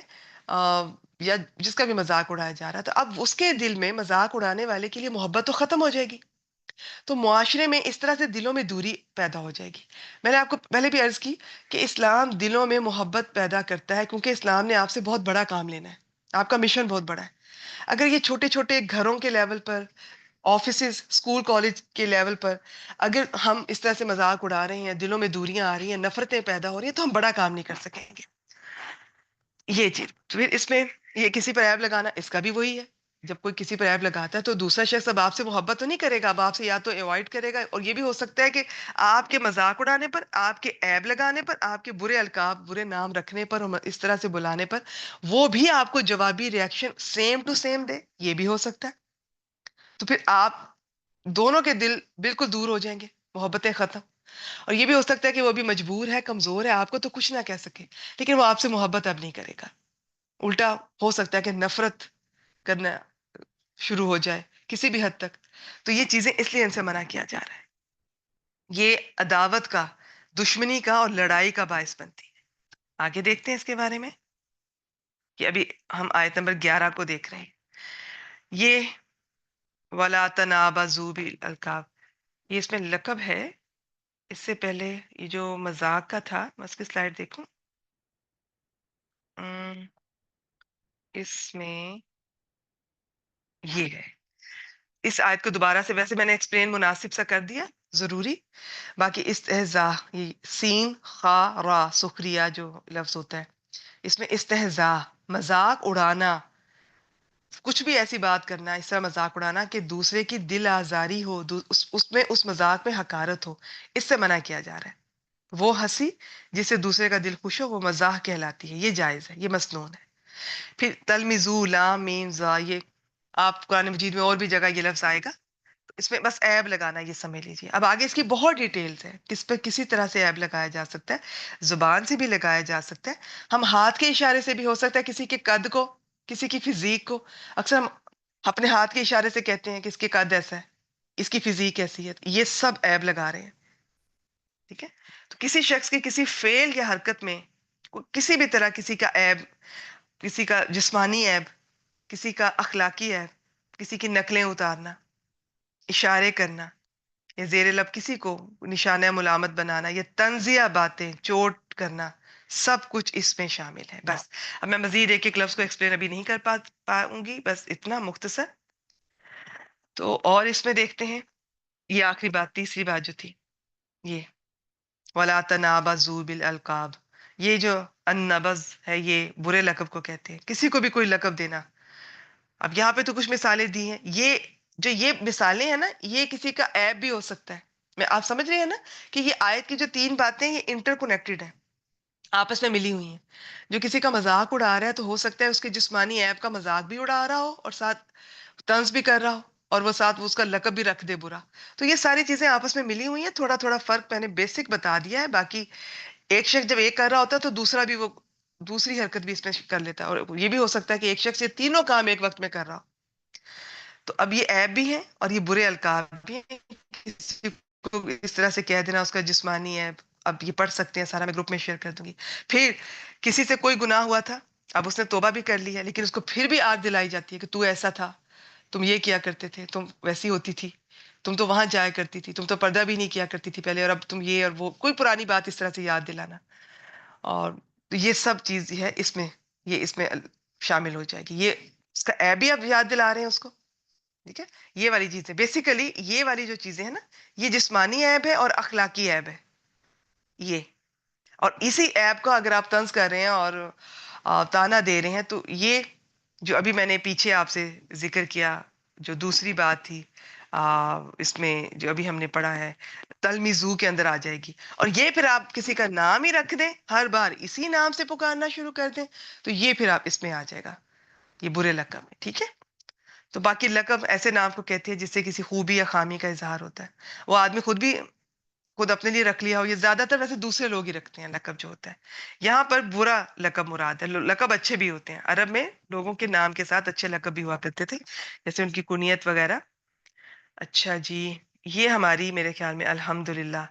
یا جس کا بھی مذاق اڑایا جا رہا ہے، تو اب اس کے دل میں مذاق اڑانے والے کے لیے محبت تو ختم ہو جائے گی. تو معاشرے میں اس طرح سے دلوں میں دوری پیدا ہو جائے گی. میں نے آپ کو پہلے بھی عرض کی کہ اسلام دلوں میں محبت پیدا کرتا ہے، کیونکہ اسلام نے آپ سے بہت بڑا کام لینا ہے. آپ کا مشن بہت بڑا ہے. اگر یہ چھوٹے چھوٹے گھروں کے لیول پر، آفیسز، اسکول، کالج کے لیول پر اگر ہم اس طرح سے مذاق اڑا رہے ہیں، دلوں میں دوریاں آ رہی ہیں، نفرتیں پیدا ہو رہی ہیں، تو ہم بڑا کام نہیں کر سکیں گے. یہ چیز پھر اس میں یہ کسی پر عیب لگانا، اس کا بھی وہی ہے. جب کوئی کسی پر عیب لگاتا ہے تو دوسرا شخص اب آپ سے محبت تو نہیں کرے گا، اب آپ سے یا تو اوائڈ کرے گا، اور یہ بھی ہو سکتا ہے کہ آپ کے مذاق اڑانے پر، آپ کے عیب لگانے پر، آپ کے برے القاب، برے نام رکھنے پر، اس طرح سے بلانے پر وہ بھی آپ کو جوابی ریاکشن سیم ٹو سیم دے. یہ بھی ہو سکتا ہے. تو پھر آپ دونوں کے دل بالکل دور ہو جائیں گے، محبتیں ختم. اور یہ بھی ہو سکتا ہے کہ وہ بھی مجبور ہے، کمزور ہے، آپ کو تو کچھ نہ کہہ سکے، لیکن وہ آپ سے محبت اب نہیں کرے گا. الٹا ہو سکتا ہے کہ نفرت کرنا شروع ہو جائے کسی بھی حد تک. تو یہ چیزیں اس لیے ان سے منع کیا جا رہا ہے. یہ عداوت کا، دشمنی کا اور لڑائی کا باعث بنتی ہے. آگے دیکھتے ہیں اس کے بارے میں کہ ابھی ہم آیت نمبر 11 کو دیکھ رہے ہیں. یہ وَلَا تَنَابَزُوا بِالْأَلْقَابِ، یہ اس میں لقب ہے. اس سے پہلے یہ جو مذاق کا تھا، میں اس کی سلائڈ دیکھوں. اس میں یہ ہے. اس آیت کو دوبارہ سے ویسے میں نے ایکسپلین مناسب سا کر دیا، ضروری. باقی استہزاء، یہ سین خا را سخریہ جو لفظ ہوتا ہے، اس میں استہزاء، مذاق اڑانا، کچھ بھی ایسی بات کرنا، اس طرح مذاق اڑانا کہ دوسرے کی دل آزاری ہو، اس مذاق میں حقارت ہو، اس سے منع کیا جا رہا ہے. وہ ہنسی جس سے دوسرے کا دل خوش ہو وہ مزاح کہلاتی ہے، یہ جائز ہے، یہ مسنون ہے. پھر تلمزو، لام میم زا، یہ آپ قرآن مجید میں اور بھی جگہ یہ لفظ آئے گا. اس میں بس عیب لگانا، یہ سمجھ لیجیے. اب آگے اس کی بہت ڈیٹیلز ہیں، کس پر کسی طرح سے عیب لگایا جا سکتا ہے. زبان سے بھی لگایا جا سکتا ہے، ہم ہاتھ کے اشارے سے بھی ہو سکتا ہے، کسی کے قد کو، کسی کی فزیک کو. اکثر ہم اپنے ہاتھ کے اشارے سے کہتے ہیں کہ اس کے قد ایسا ہے، اس کی فزیک ایسی ہے، یہ سب عیب لگا رہے ہیں. ٹھیک ہے. تو کسی شخص کی کسی فعل یا حرکت میں کسی بھی طرح کسی کا عیب، کسی کا جسمانی عیب، کسی کا اخلاقی عیب، کسی کی نقلیں اتارنا، اشارے کرنا، یا زیر لب کسی کو نشانہ ملامت بنانا، یا تنزیہ باتیں چوٹ کرنا، سب کچھ اس میں شامل ہے. بس اب میں مزید ایک ایک لفظ کو ایکسپلین ابھی نہیں کر پاؤں گی، بس اتنا مختصر. تو اور اس میں دیکھتے ہیں یہ آخری بات، تیسری بات جو تھی، یہ وَلَا تَنَابَزُوا بِالْأَلْقَابِ، یہ جو النبز ہے یہ برے لقب کو کہتے ہیں، کسی کو بھی کوئی لقب دینا. اب یہاں پہ تو کچھ مثالیں دی ہیں، یہ جو یہ مثالیں ہیں نا، یہ کسی کا عیب بھی ہو سکتا ہے. میں آپ سمجھ رہے ہیں نا کہ یہ آیت کی جو تین باتیں یہ انٹر کنیکٹڈ ہیں، آپس میں ملی ہوئی ہیں. جو کسی کا مذاق اڑا رہا ہے تو ہو سکتا ہے اس کے جسمانی عیب کا مذاق بھی اڑا رہا ہو اور ساتھ طنز بھی کر رہا ہو، اور وہ ساتھ وہ اس کا لقب بھی رکھ دے برا. تو یہ ساری چیزیں آپس میں ملی ہوئی ہیں. تھوڑا تھوڑا فرق میں نے بیسک بتا دیا ہے، باقی ایک شخص جب ایک کر رہا ہوتا ہے تو دوسرا بھی وہ دوسری حرکت بھی اس میں کر لیتا ہے، اور یہ بھی ہو سکتا ہے کہ ایک شخص یہ تینوں کام ایک وقت میں کر رہا ہو. تو اب یہ عیب بھی ہے اور یہ برے القاب بھی ہیں. کسی کو اس طرح سے کہہ دینا اس کا جسمانی عیب، اب یہ پڑھ سکتے ہیں سارا، میں گروپ میں شیئر کر دوں گی. پھر کسی سے کوئی گناہ ہوا تھا، اب اس نے توبہ بھی کر لی ہے، لیکن اس کو پھر بھی آگ دلائی جاتی ہے کہ تو ایسا تھا، تم یہ کیا کرتے تھے، تم ویسی ہوتی تھی، تم تو وہاں جایا کرتی تھی، تم تو پردہ بھی نہیں کیا کرتی تھی پہلے، اور اب تم یہ اور وہ، کوئی پرانی بات اس طرح سے یاد دلانا. اور یہ سب چیز ہے اس میں، یہ اس میں شامل ہو جائے گی. یہ اس کا عیب بھی اب یاد دلا رہے ہیں اس کو. ٹھیک ہے. یہ والی چیزیں بیسیکلی، یہ والی جو چیزیں ہیں نا، یہ جسمانی عیب ہے اور اخلاقی عیب ہے یہ. اور اسی عیب کو اگر آپ طنز کر رہے ہیں اور تانا دے رہے ہیں، تو یہ جو ابھی میں نے پیچھے آپ سے ذکر کیا، جو دوسری بات تھی اس میں جو ابھی ہم نے پڑھا ہے، تلمیزو کے اندر آ جائے گی. اور یہ پھر آپ کسی کا نام ہی رکھ دیں، ہر بار اسی نام سے پکارنا شروع کر دیں، تو یہ پھر آپ اس میں آ جائے گا، یہ برے لقب میں. ٹھیک ہے. تو باقی لقب ایسے نام کو کہتے ہیں جس سے کسی خوبی یا خامی کا اظہار ہوتا ہے. وہ آدمی خود بھی خود اپنے لیے رکھ لیا ہو، یہ زیادہ تر ویسے دوسرے لوگ ہی رکھتے ہیں لقب جو ہوتا ہے. یہاں پر برا لقب مراد ہے. لقب اچھے بھی ہوتے ہیں، عرب میں لوگوں کے نام کے ساتھ اچھے لقب بھی ہوا کرتے تھے، جیسے ان کی کنیت وغیرہ. اچھا جی، یہ ہماری میرے خیال میں الحمدللہ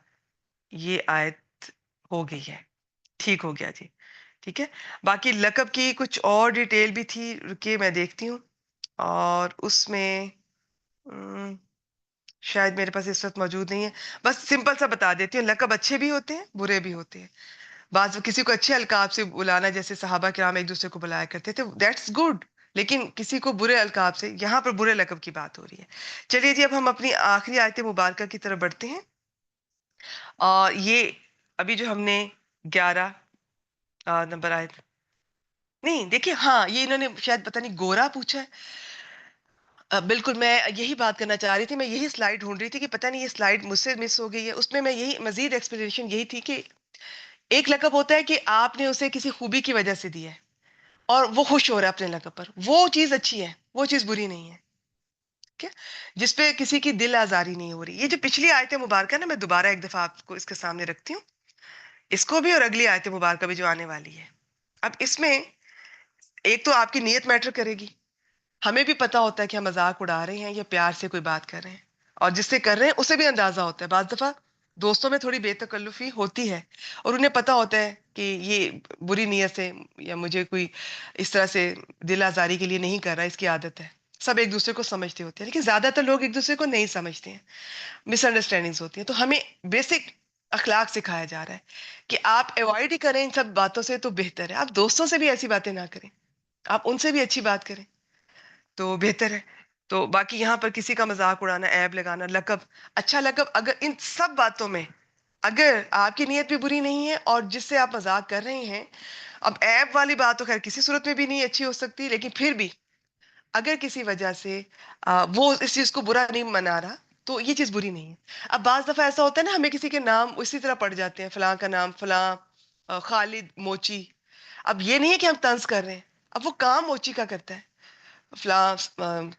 یہ آیت ہو گئی ہے، ٹھیک ہو گیا جی. ٹھیک ہے. باقی لقب کی کچھ اور ڈیٹیل بھی تھی، رکیے میں دیکھتی ہوں. اور اس میں شاید میرے پاس اس وقت موجود نہیں ہے، بس سمپل سا بتا دیتی ہوں. لقب اچھے بھی ہوتے ہیں، برے بھی ہوتے ہیں. بعض کسی کو اچھے القاب سے بلانا، جیسے صحابہ کرام ایک دوسرے کو بلایا کرتے تھے، دیٹس گڈ. لیکن کسی کو برے القاب سے، یہاں پر برے لقب کی بات ہو رہی ہے. چلیے جی، اب ہم اپنی آخری آیت مبارکہ کی طرف بڑھتے ہیں. اور یہ ابھی جو ہم نے 11 نمبر آیت، نہیں دیکھیے، ہاں یہ انہوں نے شاید پتہ نہیں گورا پوچھا ہے. بالکل میں یہی بات کرنا چاہ رہی تھی، میں یہی سلائیڈ ڈھونڈ رہی تھی کہ پتہ نہیں یہ سلائیڈ مجھ سے مس ہو گئی ہے. اس میں یہی مزید ایکسپلینیشن یہی تھی کہ ایک لقب ہوتا ہے کہ آپ نے اسے کسی خوبی کی وجہ سے دیا ہے اور وہ خوش ہو رہا ہے اپنے لقب پر، وہ چیز اچھی ہے، وہ چیز بری نہیں ہے. ٹھیک ہے. جس پہ کسی کی دل آزاری نہیں ہو رہی. یہ جو پچھلی آیت مبارکہ نا، میں دوبارہ ایک دفعہ آپ کو اس کے سامنے رکھتی ہوں، اس کو بھی اور اگلی آیت مبارکہ بھی جو آنے والی ہے. اب اس میں ایک تو آپ کی نیت میٹر کرے گی. ہمیں بھی پتا ہوتا ہے کہ ہم مذاق اڑا رہے ہیں یا پیار سے کوئی بات کر رہے ہیں، اور جس سے کر رہے ہیں اسے بھی اندازہ ہوتا ہے. بعض دفعہ دوستوں میں تھوڑی بے تکلفی ہوتی ہے اور انہیں پتا ہوتا ہے کہ یہ بری نیت سے یا مجھے کوئی اس طرح سے دل آزاری کے لیے نہیں کر رہا، اس کی عادت ہے. سب ایک دوسرے کو سمجھتے ہوتے ہیں، لیکن زیادہ تر لوگ ایک دوسرے کو نہیں سمجھتے ہیں، مس انڈرسٹینڈنگز ہوتی ہیں. تو ہمیں بیسک اخلاق سکھایا جا رہا ہے کہ آپ ایوائڈ ہی کریں ان سب باتوں سے تو بہتر ہے. آپ دوستوں سے بھی ایسی باتیں نہ کریں، آپ ان سے بھی اچھی بات کریں تو بہتر ہے. تو باقی یہاں پر کسی کا مذاق اڑانا، عیب لگانا، لقب، اچھا لقب، اگر ان سب باتوں میں اگر آپ کی نیت بھی بری نہیں ہے اور جس سے آپ مذاق کر رہے ہیں، اب عیب والی بات تو خیر کسی صورت میں بھی نہیں اچھی ہو سکتی، لیکن پھر بھی اگر کسی وجہ سے وہ اس چیز کو برا نہیں منا رہا تو یہ چیز بری نہیں ہے. اب بعض دفعہ ایسا ہوتا ہے نا، ہمیں کسی کے نام اسی طرح پڑ جاتے ہیں، فلاں کا نام فلاں، خالد موچی. اب یہ نہیں ہے کہ ہم طنز کر رہے ہیں، اب وہ کام موچی کا کرتا ہے، فلاں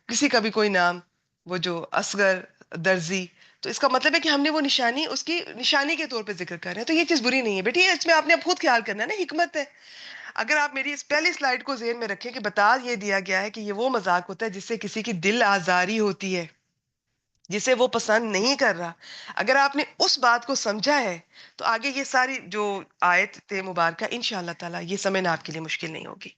کسی کا بھی کوئی نام، وہ جو اصغر درزی، تو اس کا مطلب ہے کہ ہم نے وہ نشانی اس کی نشانی کے طور پہ ذکر کر رہے ہیں، تو یہ چیز بری نہیں ہے بیٹی. اس میں آپ نے اب خود خیال کرنا ہے نا، حکمت ہے. اگر آپ میری اس پہلی سلائیڈ کو ذہن میں رکھیں کہ بتا یہ دیا گیا ہے کہ یہ وہ مذاق ہوتا ہے جس سے کسی کی دل آزاری ہوتی ہے، جسے وہ پسند نہیں کر رہا، اگر آپ نے اس بات کو سمجھا ہے تو آگے یہ ساری جو آیت مبارکہ انشاءاللہ تعالیٰ یہ سمجھنا آپ کے لیے مشکل نہیں ہوگی.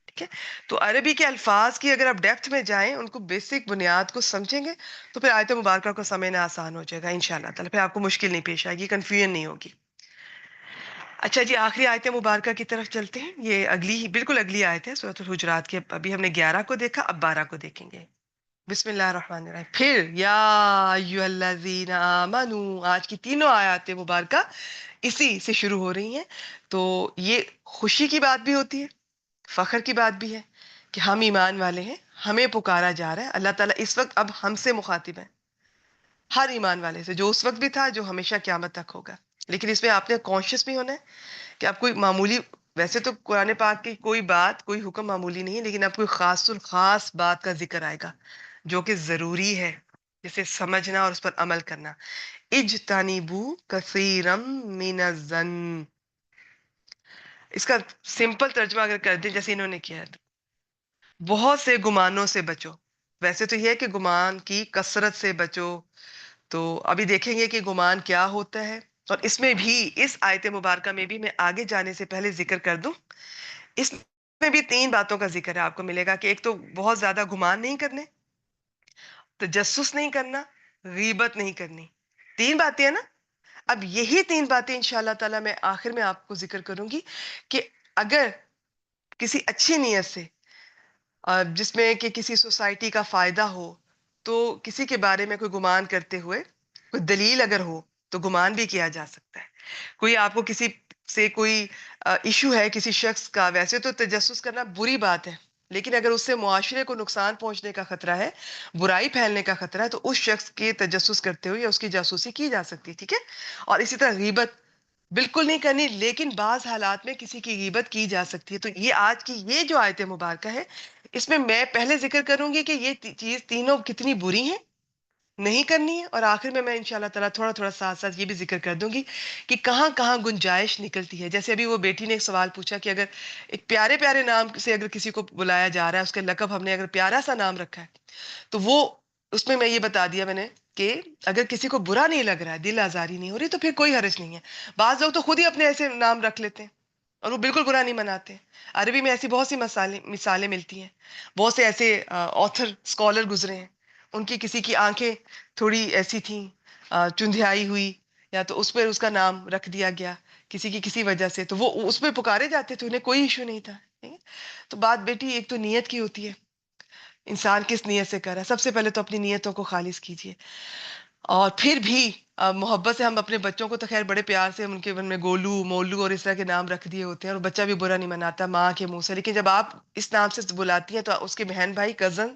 ٹھیک ہے. تو عربی کے الفاظ کی اگر آپ ڈیپتھ میں جائیں، ان کو بیسک بنیاد کو سمجھیں گے تو پھر آیت مبارکہ کو سمجھنا آسان ہو جائے گا انشاءاللہ تعالیٰ. پھر آپ کو مشکل نہیں پیش آئے گی، کنفیوژن نہیں ہوگی. اچھا جی، آخری آیت مبارکہ کی طرف چلتے ہیں. یہ اگلی ہی بالکل اگلی آیت ہے سورۃ الحجرات کی. ابھی ہم نے 11 کو دیکھا، اب 12 کو دیکھیں گے. بسم اللہ الرحمن الرحیم. پھر یا ایھا الذین آمنو، آج کی تینوں آیات مبارکہ اسی سے شروع ہو رہی ہیں. تو یہ خوشی کی بات بھی ہوتی ہے، فخر کی بات بھی ہے کہ ہم ایمان والے ہیں، ہمیں پکارا جا رہا ہے. اللہ تعالیٰ اس وقت اب ہم سے مخاطب ہے، ہر ایمان والے سے، جو اس وقت بھی تھا، جو ہمیشہ قیامت تک ہوگا. لیکن اس میں آپ نے کانشیس بھی ہونا ہے کہ آپ کوئی معمولی، ویسے تو قرآن پاک کی کوئی بات، کوئی حکم معمولی نہیں ہے، لیکن اب کوئی خاص الخاص بات کا ذکر آئے گا جو کہ ضروری ہے، جسے سمجھنا اور اس پر عمل کرنا. اجتنبو کثیرم من الظن. اس کا سمپل ترجمہ اگر کر دیں جیسے انہوں نے کیا ہے، تو بہت سے گمانوں سے بچو. ویسے تو یہ ہے کہ گمان کی کثرت سے بچو. تو ابھی دیکھیں گے کہ گمان کیا ہوتا ہے. اور اس میں بھی، اس آیت مبارکہ میں بھی، میں آگے جانے سے پہلے ذکر کر دوں، اس میں بھی 3 باتوں کا ذکر ہے. آپ کو ملے گا کہ ایک تو بہت زیادہ گمان نہیں کرنے، تجسس نہیں کرنا، غیبت نہیں کرنی. 3 باتیں ہیں نا. اب یہی 3 باتیں انشاءاللہ تعالیٰ میں آخر میں آپ کو ذکر کروں گی کہ اگر کسی اچھی نیت سے، جس میں کہ کسی سوسائٹی کا فائدہ ہو، تو کسی کے بارے میں کوئی گمان کرتے ہوئے کوئی دلیل اگر ہو تو گمان بھی کیا جا سکتا ہے. کوئی آپ کو کسی سے کوئی ایشو ہے کسی شخص کا، ویسے تو تجسس کرنا بری بات ہے، لیکن اگر اس سے معاشرے کو نقصان پہنچنے کا خطرہ ہے، برائی پھیلنے کا خطرہ ہے، تو اس شخص کے تجسس کرتے ہوئے یا اس کی جاسوسی کی جا سکتی ہے. ٹھیک ہے. اور اسی طرح غیبت بالکل نہیں کرنی، لیکن بعض حالات میں کسی کی غیبت کی جا سکتی ہے. تو یہ آج کی یہ جو آیت مبارکہ ہے، اس میں پہلے ذکر کروں گی کہ یہ چیز تینوں کتنی بری ہیں، نہیں کرنی ہے. اور آخر میں انشاءاللہ تعالیٰ تھوڑا تھوڑا ساتھ ساتھ یہ بھی ذکر کر دوں گی کہ کہاں کہاں گنجائش نکلتی ہے. جیسے ابھی وہ بیٹی نے ایک سوال پوچھا کہ اگر ایک پیارے پیارے نام سے اگر کسی کو بلایا جا رہا ہے، اس کے لقب ہم نے اگر پیارا سا نام رکھا ہے، تو وہ اس میں یہ بتا دیا میں نے کہ اگر کسی کو برا نہیں لگ رہا ہے، دل آزاری نہیں ہو رہی، تو پھر کوئی حرج نہیں ہے. بعض لوگ تو خود ہی اپنے ایسے نام رکھ لیتے ہیں اور وہ بالکل برا نہیں مناتے. عربی میں ایسی بہت سی مثالیں ملتی ہیں. بہت سے ایسے آتھر اسکالر گزرے ہیں، ان کی کسی کی آنکھیں تھوڑی ایسی تھیں، چندھیائی ہوئی، یا تو اس پہ اس کا نام رکھ دیا گیا کسی کی کسی وجہ سے، تو وہ اس پہ پکارے جاتے تھے، انہیں کوئی ایشو نہیں تھا. ٹھیک ہے؟ تو بات بیٹی ایک تو نیت کی ہوتی ہے، انسان کس نیت سے کر رہا ہے. سب سے پہلے تو اپنی نیتوں کو خالص کیجیے. اور پھر بھی محبت سے ہم اپنے بچوں کو تو خیر بڑے پیار سے ہم ان کے من میں گولو، مولو اور اس طرح کے نام رکھ دیے ہوتے ہیں، اور بچہ بھی برا نہیں مناتا ماں کے منہ سے. لیکن جب آپ اس نام سے بلاتی ہیں تو اس کے بہن بھائی، کزن،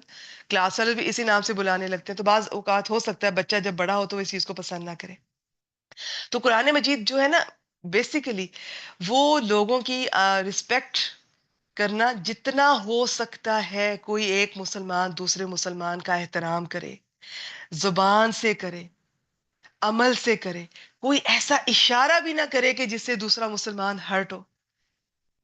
کلاس والے بھی اسی نام سے بلانے لگتے ہیں. تو بعض اوقات ہو سکتا ہے بچہ جب بڑا ہو تو وہ اس چیز کو پسند نہ کرے. تو قرآن مجید جو ہے نا، بیسیکلی وہ لوگوں کی رسپیکٹ کرنا، جتنا ہو سکتا ہے کوئی ایک مسلمان دوسرے مسلمان کا احترام کرے، زبان سے کرے، عمل سے کرے. کوئی ایسا اشارہ بھی نہ کرے کہ جس سے دوسرا مسلمان ہرٹ ہو،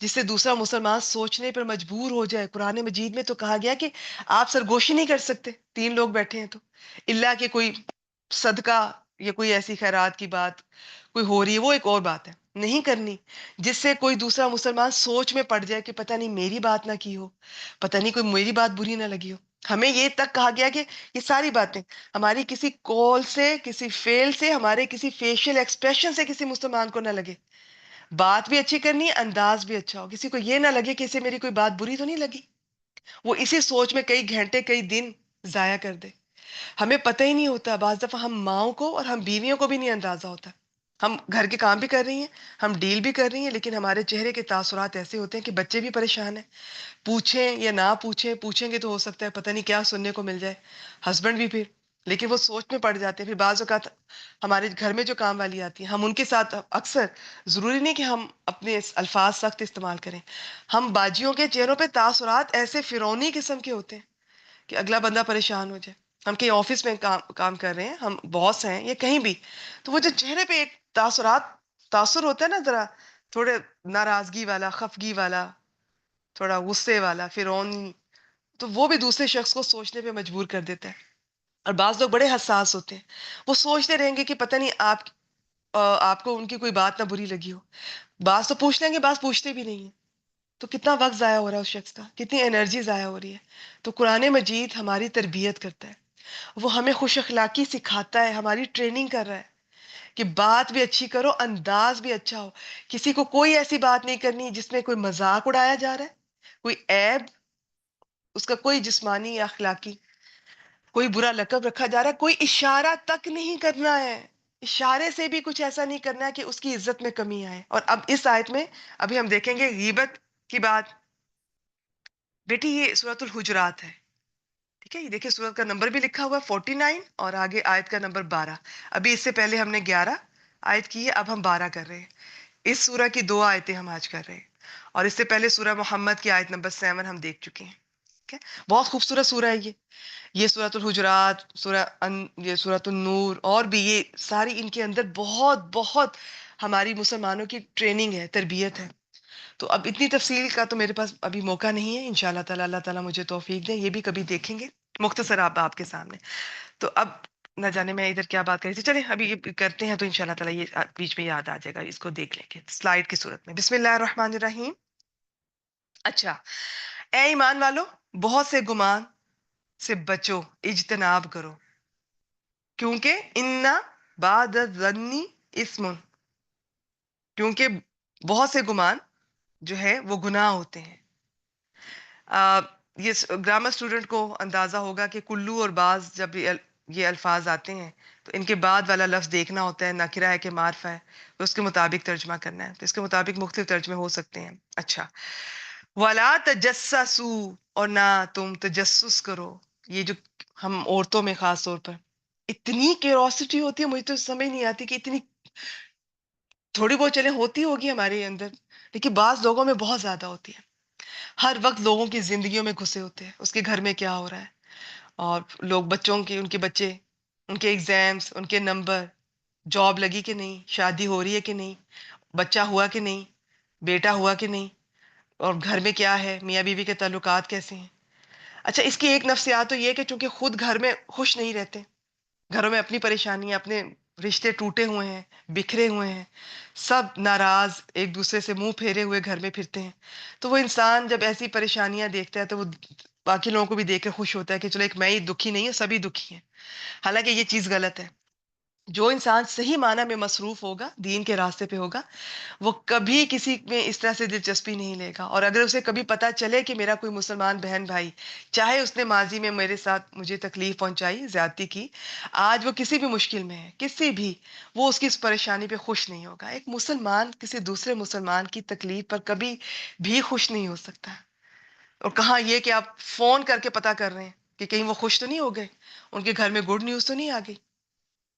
جس سے دوسرا مسلمان سوچنے پر مجبور ہو جائے. قرآن مجید میں تو کہا گیا کہ آپ سرگوشی نہیں کر سکتے 3 لوگ بیٹھے ہیں تو، اللہ کہ کوئی صدقہ یا کوئی ایسی خیرات کی بات کوئی ہو رہی ہے، وہ ایک اور بات ہے، نہیں کرنی جس سے کوئی دوسرا مسلمان سوچ میں پڑ جائے کہ پتہ نہیں میری بات نہ کی ہو، پتہ نہیں کوئی میری بات بری نہ لگی ہو. ہمیں یہ تک کہا گیا کہ یہ ساری باتیں ہماری کسی کال سے، کسی فیل سے، ہمارے کسی فیشل ایکسپریشن سے کسی مسلمان کو نہ لگے. بات بھی اچھی کرنی ہے، انداز بھی اچھا ہو، کسی کو یہ نہ لگے کہ اسے میری کوئی بات بری تو نہیں لگی، وہ اسی سوچ میں کئی گھنٹے کئی دن ضائع کر دے. ہمیں پتہ ہی نہیں ہوتا، بعض دفعہ ہم ماؤں کو اور ہم بیویوں کو بھی نہیں اندازہ ہوتا. ہم گھر کے کام بھی کر رہی ہیں، ہم ڈیل بھی کر رہی ہیں، لیکن ہمارے چہرے کے تاثرات ایسے ہوتے ہیں کہ بچے بھی پریشان ہیں. پوچھیں یا نہ پوچھیں، پوچھیں گے تو ہو سکتا ہے پتہ نہیں کیا سننے کو مل جائے، ہسبینڈ بھی پھر، لیکن وہ سوچ میں پڑ جاتے ہیں. پھر بعض اوقات ہمارے گھر میں جو کام والی آتی ہیں، ہم ان کے ساتھ اکثر، ضروری نہیں کہ ہم اپنے الفاظ سخت استعمال کریں، ہم باجیوں کے چہروں پہ تاثرات ایسے فرعونی قسم کے ہوتے ہیں کہ اگلا بندہ پریشان ہو جائے. ہم کہیں آفس میں کام کر رہے ہیں، ہم باس ہیں یا کہیں بھی، تو وہ جو چہرے پہ ایک تاثر ہوتا ہے نا، ذرا تھوڑے ناراضگی والا، خفگی والا، تھوڑا غصے والا فرعون، تو وہ بھی دوسرے شخص کو سوچنے پہ مجبور کر دیتا ہے. اور بعض لوگ بڑے حساس ہوتے ہیں، وہ سوچتے رہیں گے کہ پتہ نہیں آپ کو ان کی کوئی بات نہ بری لگی ہو. بعض تو پوچھ لیں گے، بعض پوچھتے بھی نہیں ہیں. تو کتنا وقت ضائع ہو رہا ہے اس شخص کا، کتنی انرجی ضائع ہو رہی ہے. تو قرآن مجید ہماری تربیت کرتا ہے، وہ ہمیں خوش اخلاقی سکھاتا ہے، ہماری ٹریننگ کر رہا ہے کہ بات بھی اچھی کرو، انداز بھی اچھا ہو. کسی کو کوئی ایسی بات نہیں کرنی جس میں کوئی مذاق اڑایا جا رہا ہے، کوئی عیب اس کا کوئی جسمانی یا اخلاقی، کوئی برا لقب رکھا جا رہا ہے، کوئی اشارہ تک نہیں کرنا ہے. اشارے سے بھی کچھ ایسا نہیں کرنا ہے کہ اس کی عزت میں کمی آئے. اور اب اس آیت میں ابھی ہم دیکھیں گے غیبت کی بات. بیٹی یہ سورۃ الحجرات ہے، ٹھیک ہے؟ یہ دیکھیں سورت کا نمبر بھی لکھا ہوا ہے 49 اور آگے آیت کا نمبر 12. ابھی اس سے پہلے ہم نے 11 آیت کی ہے، اب ہم 12 کر رہے ہیں. اس سورہ کی 2 آیتیں ہم آج کر رہے ہیں، اور اس سے پہلے سورہ محمد کی آیت نمبر 7 ہم دیکھ چکے ہیں. ٹھیک ہے؟ بہت خوبصورت سورہ ہے یہ سورۃ الحجرات، یہ سورۃ النور، اور بھی یہ ساری ان کے اندر بہت بہت ہماری مسلمانوں کی ٹریننگ ہے، تربیت ہے. تو اب اتنی تفصیل کا تو میرے پاس ابھی موقع نہیں ہے، انشاءاللہ تعالی اللہ تعالیٰ مجھے توفیق دے، یہ بھی کبھی دیکھیں گے مختصر آپ کے سامنے. تو اب نہ جانے میں ادھر کیا بات کری تھی، چلیں ابھی یہ کرتے ہیں تو انشاءاللہ تعالیٰ یہ بیچ میں یاد آ جائے گا، اس کو دیکھ لیں گے سلائیڈ کی صورت میں. بسم اللہ الرحمن الرحیم. اچھا، اے ایمان والو، بہت سے گمان سے بچو، اجتناب کرو، کیونکہ بعد الظنی اسم، کیونکہ بہت سے گمان جو ہے وہ گناہ ہوتے ہیں. یہ گرامر اسٹوڈنٹ کو اندازہ ہوگا کہ کلو اور بعض جب یہ الفاظ آتے ہیں تو ان کے بعد والا لفظ دیکھنا ہوتا ہے، نکرہ ہے کہ معرفہ ہے، تو اس کے مطابق ترجمہ کرنا ہے. تو اس کے مطابق مختلف ترجمے ہو سکتے ہیں. اچھا، وَلَا تَجَسَّسُوا، اور نہ تم تجسس کرو. یہ جو ہم عورتوں میں خاص طور پر اتنی کیوروسٹی ہوتی ہے، مجھے تو سمجھ نہیں آتی کہ اتنی تھوڑی بہت چلیں ہوتی ہوگی ہمارے اندر، لیکن بعض لوگوں میں بہت زیادہ ہوتی ہے. ہر وقت لوگوں کی زندگیوں میں گھسے ہوتے ہیں، اس کے گھر میں کیا ہو رہا ہے، اور لوگ بچوں کے، ان کے بچے، ان کے ایگزامز، ان کے نمبر، جاب لگی کہ نہیں، شادی ہو رہی ہے کہ نہیں، بچہ ہوا کہ نہیں، بیٹا ہوا کہ نہیں، اور گھر میں کیا ہے، میاں بیوی کے تعلقات کیسے ہیں. اچھا، اس کی ایک نفسیات تو یہ کہ چونکہ خود گھر میں خوش نہیں رہتے، گھروں میں اپنی پریشانیاں، اپنے رشتے ٹوٹے ہوئے ہیں، بکھرے ہوئے ہیں، سب ناراض، ایک دوسرے سے منہ پھیرے ہوئے گھر میں پھرتے ہیں. تو وہ انسان جب ایسی پریشانیاں دیکھتا ہے تو وہ باقی لوگوں کو بھی دیکھ کے خوش ہوتا ہے کہ چلو ایک میں ہی دکھی نہیں ہوں، سبھی دکھی ہیں. حالانکہ یہ چیز غلط ہے. جو انسان صحیح معنی میں مصروف ہوگا، دین کے راستے پہ ہوگا، وہ کبھی کسی میں اس طرح سے دلچسپی نہیں لے گا. اور اگر اسے کبھی پتا چلے کہ میرا کوئی مسلمان بہن بھائی، چاہے اس نے ماضی میں میرے ساتھ مجھے تکلیف پہنچائی، زیادتی کی، آج وہ کسی بھی مشکل میں ہے، کسی بھی، وہ اس کی اس پریشانی پہ خوش نہیں ہوگا. ایک مسلمان کسی دوسرے مسلمان کی تکلیف پر کبھی بھی خوش نہیں ہو سکتا. اور کہاں یہ کہ آپ فون کر کے پتا کر رہے ہیں کہ کہیں وہ خوش تو نہیں ہو گئے، ان کے گھر میں گڈ نیوز تو نہیں آ گئی.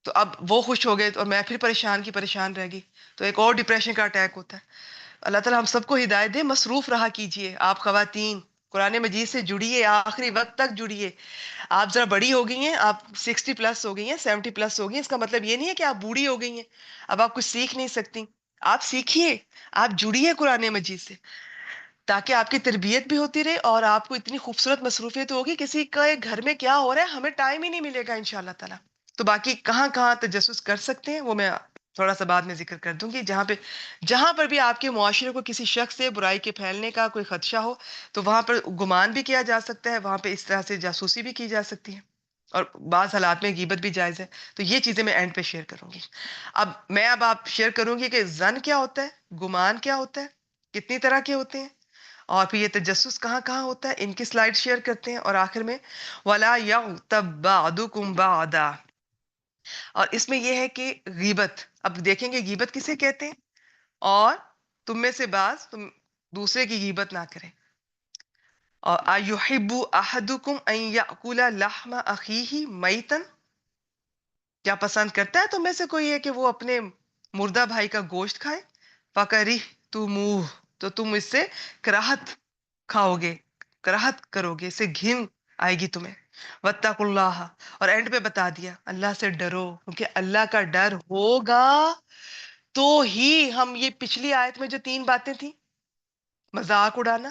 تو اب وہ خوش ہو گئے اور میں پھر پریشان کی پریشان رہ گئی، تو ایک اور ڈپریشن کا اٹیک ہوتا ہے. اللہ تعالیٰ ہم سب کو ہدایت دے. مصروف رہا کیجئے. آپ خواتین قرآن مجید سے جڑیے، آخری وقت تک جڑیے. آپ ذرا بڑی ہو گئی ہیں، آپ 60 پلس ہو گئی ہیں، 70 پلس ہو گئی ہیں، اس کا مطلب یہ نہیں ہے کہ آپ بوڑھی ہو گئی ہیں، اب آپ کچھ سیکھ نہیں سکتی. آپ سیکھیے، آپ جڑیے قرآن مجید سے، تاکہ آپ کی تربیت بھی ہوتی رہے اور آپ کو اتنی خوبصورت مصروفیت ہوگی، کسی کا گھر میں کیا ہو رہا ہے ہمیں ٹائم ہی نہیں ملے گا انشاءاللہ تعالیٰ. تو باقی کہاں کہاں تجسس کر سکتے ہیں وہ میں تھوڑا سا بعد میں ذکر کر دوں گی. جہاں پر بھی آپ کے معاشرے کو کسی شخص سے برائی کے پھیلنے کا کوئی خدشہ ہو تو وہاں پر گمان بھی کیا جا سکتا ہے، وہاں پہ اس طرح سے جاسوسی بھی کی جا سکتی ہے، اور بعض حالات میں غیبت بھی جائز ہے. تو یہ چیزیں میں اینڈ پہ شیئر کروں گی. اب آپ شیئر کروں گی کہ ظن کیا ہوتا ہے، گمان کیا ہوتا ہے، کتنی طرح کے ہوتے ہیں، اور پھر یہ تجسس کہاں کہاں ہوتا ہے. ان کی سلائیڈ شیئر کرتے ہیں، اور آخر میں وَلَا يَغْتَبْ بَعْضُكُمْ بَعْضًا. اور اس میں یہ ہے کہ غیبت، اب دیکھیں گے غیبت کسے کہتے ہیں، اور تم میں سے بعض تم دوسرے کی غیبت نہ کریں. اور أَيُحِبُّ أَحَدُكُمْ أَن يَأْكُلَ لَحْمَ أَخِيهِ مَيْتًا، کیا پسند کرتا ہے تم میں سے کوئی ہے کہ وہ اپنے مردہ بھائی کا گوشت کھائے. فَكَرِهْتُمُوهُ، تو تم اس سے کراہت کھاؤ گے، کراہت کرو گے، اس سے گھن آئے گی تمہیں. وَاتَّقُوا اللَّهَ، اور اینڈ پہ بتا دیا اللہ سے ڈرو، کیونکہ اللہ کا ڈر ہوگا تو ہی ہم یہ پچھلی آیت میں جو 3 باتیں تھیں، مذاق اڑانا،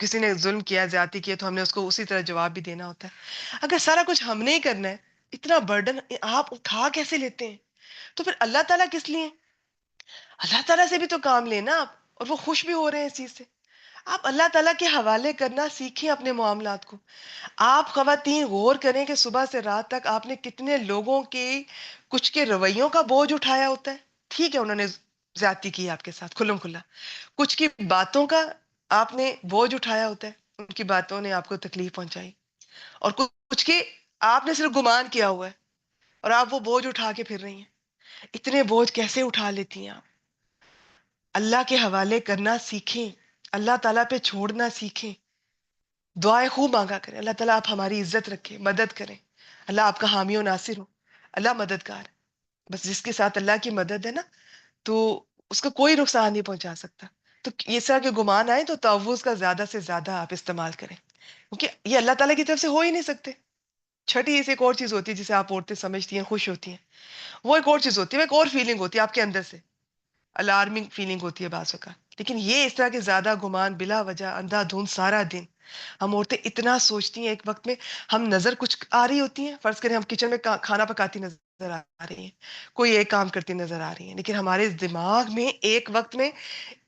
کسی نے ظلم کیا، زیادتی کیا، تو ہم نے اس کو اسی طرح جواب بھی دینا ہوتا ہے. اگر سارا کچھ ہم نے ہی کرنا ہے، اتنا برڈن آپ اٹھا کیسے لیتے ہیں؟ تو پھر اللہ تعالیٰ کس لیے؟ اللہ تعالیٰ سے بھی تو کام لینا آپ، اور وہ خوش بھی ہو رہے ہیں اس چیز سے. آپ اللہ تعالیٰ کے حوالے کرنا سیکھیں اپنے معاملات کو. آپ خواتین غور کریں کہ صبح سے رات تک آپ نے کتنے لوگوں کے کچھ کے رویوں کا بوجھ اٹھایا ہوتا ہے. ٹھیک ہے، انہوں نے زیادتی کی آپ کے ساتھ کھلم کھلا، کچھ کی باتوں کا آپ نے بوجھ اٹھایا ہوتا ہے، ان کی باتوں نے آپ کو تکلیف پہنچائی، اور کچھ کی آپ نے صرف گمان کیا ہوا ہے اور آپ وہ بوجھ اٹھا کے پھر رہی ہیں. اتنے بوجھ کیسے اٹھا لیتی ہیں آپ؟ اللہ کے حوالے کرنا سیکھیں، اللہ تعالیٰ پہ چھوڑنا سیکھیں. دعائیں خوب مانگا کریں، اللہ تعالیٰ آپ ہماری عزت رکھیں، مدد کریں. اللہ آپ کا حامی و ناصر ہو، اللہ مددگار ہے. بس جس کے ساتھ اللہ کی مدد ہے نا، تو اس کو کوئی نقصان نہیں پہنچا سکتا. تو اس طرح کے گمان آئے تو تعوذ کا زیادہ سے زیادہ آپ استعمال کریں، کیونکہ یہ اللہ تعالیٰ کی طرف سے ہو ہی نہیں سکتے. چھٹی اس ایک اور چیز ہوتی ہے جسے آپ عورتیں سمجھتی ہیں، خوش ہوتی ہیں. وہ ایک اور چیز ہوتی ہے، وہ ایک اور فیلنگ ہوتی ہے آپ کے اندر سے، الارمنگ فیلنگ ہوتی ہے بعض اوقات. لیکن یہ اس طرح کے زیادہ گمان بلا وجہ اندھا دھند سارا دن، ہم عورتیں اتنا سوچتی ہیں. ایک وقت میں ہم نظر کچھ آ رہی ہوتی ہیں، فرض کریں ہم کچن میں کھانا پکاتی نظر آ رہی ہیں، کوئی ایک کام کرتی نظر آ رہی ہیں، لیکن ہمارے دماغ میں ایک وقت میں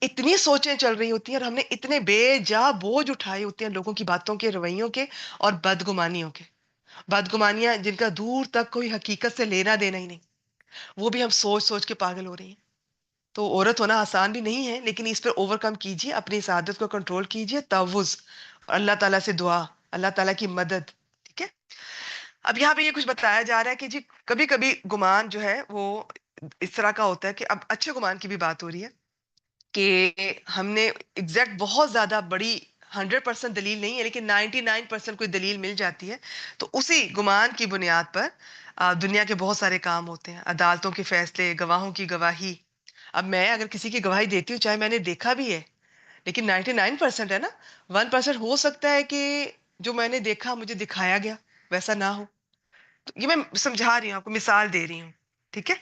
اتنی سوچیں چل رہی ہوتی ہیں، اور ہم نے اتنے بے جا بوجھ اٹھائے ہوتے ہیں لوگوں کی باتوں کے، رویوں کے اور بدگمانیوں کے. بدگمانیاں جن کا دور تک کوئی حقیقت سے لینا دینا ہی نہیں، وہ بھی ہم سوچ سوچ کے پاگل ہو رہی ہیں. تو عورت ہونا آسان بھی نہیں ہے، لیکن اس پر اوور کم کیجیے، اپنی اس عادت کو کنٹرول کیجیے. تعوذ اور اللہ تعالیٰ سے دعا، اللہ تعالیٰ کی مدد. ٹھیک ہے. اب یہاں پہ یہ کچھ بتایا جا رہا ہے کہ جی کبھی کبھی گمان جو ہے وہ اس طرح کا ہوتا ہے کہ اب اچھے گمان کی بھی بات ہو رہی ہے کہ ہم نے ایگزیکٹ بہت زیادہ بڑی 100% دلیل نہیں ہے، لیکن 99% کوئی دلیل مل جاتی ہے، تو اسی گمان کی بنیاد پر دنیا کے بہت سارے کام ہوتے ہیں، عدالتوں کے فیصلے، گواہوں کی گواہی. اب میں اگر کسی کی گواہی دیتی ہوں، چاہے میں نے دیکھا بھی ہے، لیکن 99% ہے نا. 1% ہو سکتا ہے کہ جو میں نے دیکھا مجھے دکھایا گیا ویسا نہ ہو. تو یہ میں سمجھا رہی ہوں آپ کو، مثال دے رہی ہوں. ٹھیک ہے.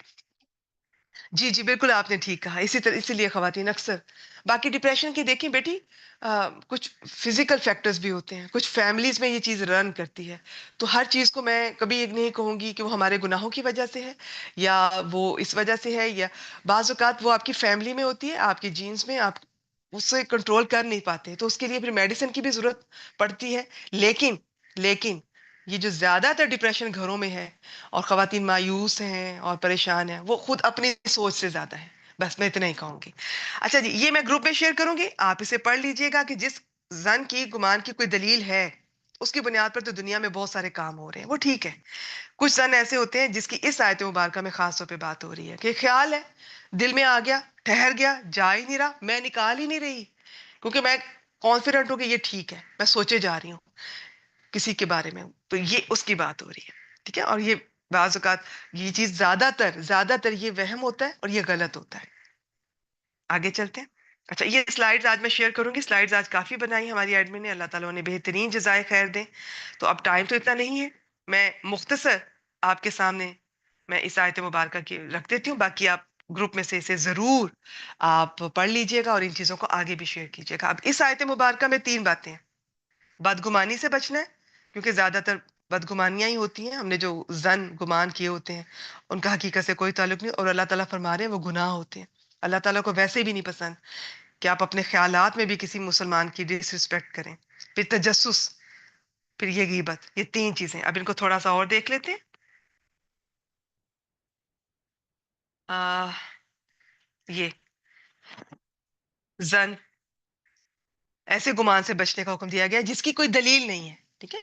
جی جی بالکل آپ نے ٹھیک کہا. اسی طرح اسی لیے خواتین اکثر باقی ڈپریشن کی دیکھیں بیٹی، کچھ فزیکل فیکٹرز بھی ہوتے ہیں، کچھ فیملیز میں یہ چیز رن کرتی ہے. تو ہر چیز کو میں کبھی یہ نہیں کہوں گی کہ وہ ہمارے گناہوں کی وجہ سے ہے یا وہ اس وجہ سے ہے، یا بعض اوقات وہ آپ کی فیملی میں ہوتی ہے، آپ کے جینز میں، آپ اس سے کنٹرول کر نہیں پاتے، تو اس کے لیے پھر میڈیسن کی بھی ضرورت پڑتی ہے. لیکن یہ جو زیادہ تر ڈپریشن گھروں میں ہے اور خواتین مایوس ہیں اور پریشان ہیں، وہ خود اپنی سوچ سے زیادہ ہے. بس میں اتنا ہی کہوں گی. اچھا جی، یہ میں گروپ میں شیئر کروں گی، آپ اسے پڑھ لیجئے گا کہ جس زن کی گمان کی کوئی دلیل ہے، اس کی بنیاد پر تو دنیا میں بہت سارے کام ہو رہے ہیں، وہ ٹھیک ہے. کچھ زن ایسے ہوتے ہیں جس کی اس آیت مبارکہ میں خاص طور پہ بات ہو رہی ہے کہ خیال ہے، دل میں آ گیا، ٹھہر گیا، جا ہی نہیں رہا، میں نکال ہی نہیں رہی، کیونکہ میں کانفیڈنٹ ہوں کہ یہ ٹھیک ہے، میں سوچے جا رہی ہوں کسی کے بارے میں. تو یہ اس کی بات ہو رہی ہے. ٹھیک ہے. اور یہ بعض اوقات یہ چیز زیادہ تر یہ وہم ہوتا ہے اور یہ غلط ہوتا ہے. آگے چلتے ہیں. اچھا، یہ سلائیڈز آج میں شیئر کروں گی. سلائیڈز آج کافی بنائی ہماری ایڈمن نے، اللہ تعالیٰ نے بہترین جزائے خیر دیں. تو اب ٹائم تو اتنا نہیں ہے، میں مختصر آپ کے سامنے میں اس آیت مبارکہ کی رکھ دیتی ہوں، باقی آپ گروپ میں سے اسے ضرور آپ پڑھ لیجئے گا اور ان چیزوں کو آگے بھی شیئر کیجئے گا. اب اس آیت مبارکہ میں 3 باتیں ہیں. بدگمانی سے بچنا ہے، کیونکہ زیادہ تر بدگمانیاں ہی ہوتی ہیں. ہم نے جو زن گمان کیے ہوتے ہیں ان کا حقیقت سے کوئی تعلق نہیں، اور اللہ تعالیٰ فرما رہے ہیں وہ گناہ ہوتے ہیں. اللہ تعالیٰ کو ویسے بھی نہیں پسند کہ آپ اپنے خیالات میں بھی کسی مسلمان کی ڈس رسپیکٹ کریں. پھر تجسس، پھر یہ غیبت، یہ 3 چیزیں. اب ان کو تھوڑا سا اور دیکھ لیتے ہیں. یہ زن، ایسے گمان سے بچنے کا حکم دیا گیا جس کی کوئی دلیل نہیں ہے. ٹھیک ہے.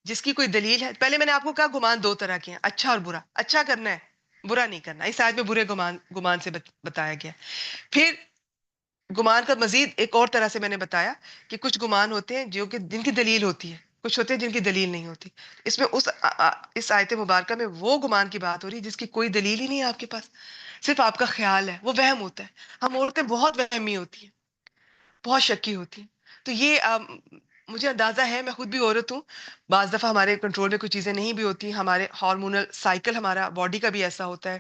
جس کی کوئی دلیل ہے. پہلے میں نے آپ کو کہا گمان 2 طرح کے ہیں، اچھا اور برا. اچھا کرنا ہے، برا نہیں کرنا. اس آیت میں برے گمان سے بتایا گیا. پھر گمان کا مزید ایک اور طرح سے میں نے بتایا کہ کچھ گمان ہوتے ہیں جو کہ جن کی دلیل ہوتی ہے، کچھ ہوتے ہیں جن کی دلیل نہیں ہوتی. اس میں اس آیت مبارکہ میں وہ گمان کی بات ہو رہی ہے جس کی کوئی دلیل ہی نہیں ہے آپ کے پاس، صرف آپ کا خیال ہے، وہ وہم ہوتا ہے. ہم عورتیں بہت وہمی ہوتی ہیں، بہت شکی ہوتی ہیں. تو یہ مجھے اندازہ ہے، میں خود بھی عورت ہوں. بعض دفعہ ہمارے کنٹرول میں کچھ چیزیں نہیں بھی ہوتی. ہمارے ہارمونل سائیکل، ہمارا باڈی کا بھی ایسا ہوتا ہے.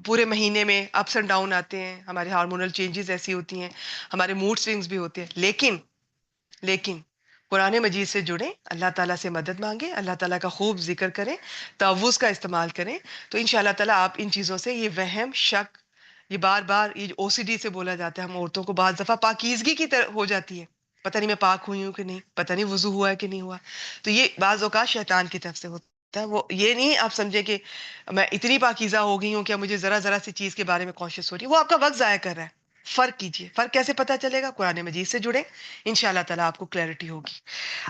پورے مہینے میں اپس اینڈ ڈاؤن آتے ہیں، ہمارے ہارمونل چینجز ایسی ہوتی ہیں، ہمارے موڈ سوئنگز بھی ہوتے ہیں. لیکن لیکن قرآن مجید سے جڑیں، اللہ تعالیٰ سے مدد مانگیں، اللہ تعالیٰ کا خوب ذکر کریں، تعوذ کا استعمال کریں، تو ان شاء اللہ تعالیٰ آپ ان چیزوں سے، یہ وہم، شک، یہ بار بار یہ او سی ڈی سے بولا جاتا ہے ہم عورتوں کو، بعض دفعہ پاکیزگی کی طرح ہو جاتی ہے، پتہ نہیں میں پاک ہوئی ہوں کہ نہیں، پتہ نہیں وضو ہوا ہے کہ نہیں ہوا، تو یہ بعض اوقات شیطان کی طرف سے ہوتا ہے۔ وہ یہ نہیں آپ سمجھے کہ میں اتنی پاکیزہ ہو گئی ہوں کہ مجھے ذرا ذرا سی چیز کے بارے میں کانشیس ہو رہی ہے، وہ آپ کا وقت ضائع کر رہا ہے۔ فرق کیجئے، فرق کیسے پتہ چلے گا؟ قرآن مجید سے جڑے، انشاءاللہ تعالیٰ آپ کو کلیئرٹی ہوگی۔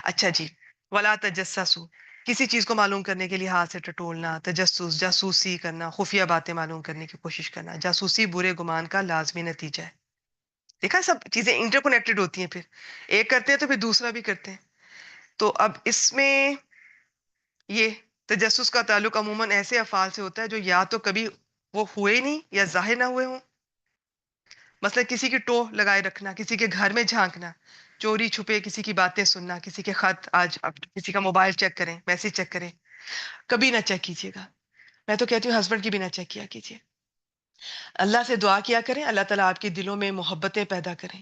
اچھا جی، ولا تجسسو، کسی چیز کو معلوم کرنے کے لیے ہاتھ سے ٹٹولنا، تجسس جاسوسی کرنا، خفیہ باتیں معلوم کرنے کی کوشش کرنا، جاسوسی برے گمان کا لازمی نتیجہ ہے۔ دیکھا سب چیزیں انٹر کنیکٹڈ ہوتی ہیں، پھر ایک کرتے ہیں تو پھر دوسرا بھی کرتے ہیں۔ تو اب اس میں یہ تجسس کا تعلق عموماً ایسے افعال سے ہوتا ہے جو یا تو کبھی وہ ہوئے ہی نہیں یا ظاہر نہ ہوئے ہوں، مثلا کسی کی ٹوہ لگائے رکھنا، کسی کے گھر میں جھانکنا، چوری چھپے کسی کی باتیں سننا، کسی کے خط، آج اب کسی کا موبائل چیک کریں، میسج چیک کریں، کبھی نہ چیک کیجیے گا۔ میں تو کہتی ہوں ہسبینڈ کی بھی نہ چیک کیا کیجیے۔ اللہ سے دعا کیا کریں، اللہ تعالیٰ آپ کے دلوں میں محبتیں پیدا کریں۔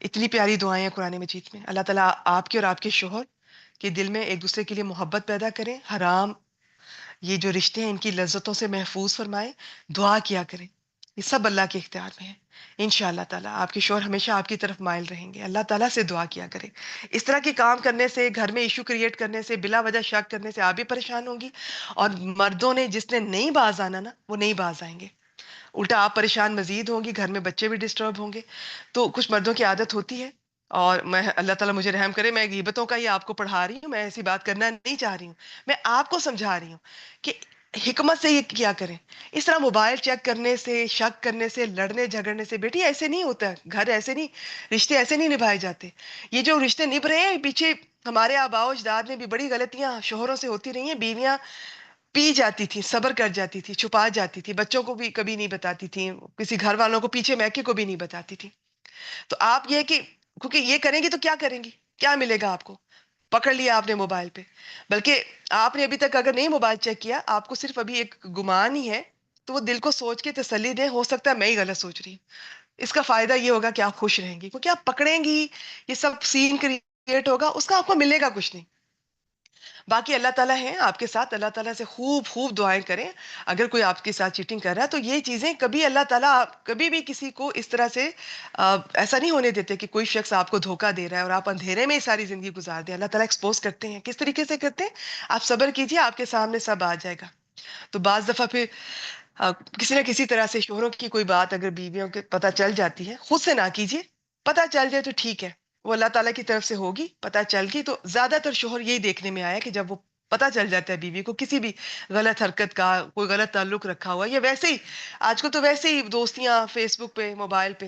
اتنی پیاری دعائیں ہیں قرآن مجید میں، اللہ تعالیٰ آپ کے اور آپ کے شوہر کے دل میں ایک دوسرے کے لیے محبت پیدا کریں، حرام یہ جو رشتے ہیں ان کی لذتوں سے محفوظ فرمائیں، دعا کیا کریں، یہ سب اللہ کے اختیار میں ہے۔ انشاءاللہ تعالیٰ آپ کے شوہر ہمیشہ آپ کی طرف مائل رہیں گے، اللہ تعالیٰ سے دعا کیا کریں۔ اس طرح کے کام کرنے سے، گھر میں ایشو کریٹ کرنے سے، بلا وجہ شک کرنے سے آپ بھی پریشان ہوں گی، اور مردوں نے جس نے نہیں باز آنا نا وہ نہیں باز آئیں گے، الٹا آپ پریشان مزید ہوں گی، گھر میں بچے بھی ڈسٹرب ہوں گے۔ تو کچھ مردوں کی عادت ہوتی ہے، اور میں اللہ تعالیٰ مجھے رحم کرے، میں غیبتوں کا ہی آپ کو پڑھا رہی ہوں، میں ایسی بات کرنا نہیں چاہ رہی ہوں، میں آپ کو سمجھا رہی ہوں کہ حکمت سے یہ کیا کریں۔ اس طرح موبائل چیک کرنے سے، شک کرنے سے، لڑنے جھگڑنے سے، بیٹی ایسے نہیں ہوتا ہے، گھر ایسے نہیں، رشتے ایسے نہیں نبھائے جاتے۔ یہ جو رشتے نبھ رہے ہیں پیچھے ہمارے آباء و اجداد میں بھی بڑی غلطیاں شوہروں سے ہوتی رہی ہیں، بیویاں پی جاتی تھی، صبر کر جاتی تھی، چھپا جاتی تھی، بچوں کو بھی کبھی نہیں بتاتی تھی، کسی گھر والوں کو، پیچھے میکے کو بھی نہیں بتاتی تھی۔ تو آپ یہ کہ کیونکہ یہ کریں گی تو کیا کریں گی، کیا ملے گا آپ کو؟ پکڑ لیا آپ نے موبائل پہ، بلکہ آپ نے ابھی تک اگر نہیں موبائل چیک کیا، آپ کو صرف ابھی ایک گمان ہی ہے، تو وہ دل کو سوچ کے تسلی دیں، ہو سکتا ہے میں ہی غلط سوچ رہی ہوں۔ اس کا فائدہ یہ ہوگا کہ آپ خوش رہیں گی، کیونکہ آپ پکڑیں گی، یہ سب سین کریٹ ہوگا، اس کا آپ کو ملے گا کچھ نہیں۔ باقی اللہ تعالیٰ ہیں آپ کے ساتھ، اللہ تعالیٰ سے خوب خوب دعائیں کریں۔ اگر کوئی آپ کے ساتھ چیٹنگ کر رہا ہے تو یہ چیزیں کبھی اللہ تعالیٰ کبھی بھی کسی کو اس طرح سے ایسا نہیں ہونے دیتے کہ کوئی شخص آپ کو دھوکہ دے رہا ہے اور آپ اندھیرے میں ہی ساری زندگی گزار دیں۔ اللہ تعالیٰ ایکسپوز کرتے ہیں، کس طریقے سے کرتے ہیں؟ آپ صبر کیجئے، آپ کے سامنے سب آ جائے گا۔ تو بعض دفعہ پھر کسی نہ کسی طرح سے شوہروں کی کوئی بات اگر بیویوں کے پتہ چل جاتی ہے، خود سے نہ کیجیے، پتہ چل جائے تو ٹھیک ہے، وہ اللہ تعالیٰ کی طرف سے ہوگی، پتہ چل گئی تو زیادہ تر شوہر یہی دیکھنے میں آیا کہ جب وہ پتہ چل جاتا ہے بیوی کو کسی بھی غلط حرکت کا، کوئی غلط تعلق رکھا ہوا، یا ویسے ہی آج کل تو ویسے ہی دوستیاں فیس بک پہ، موبائل پہ،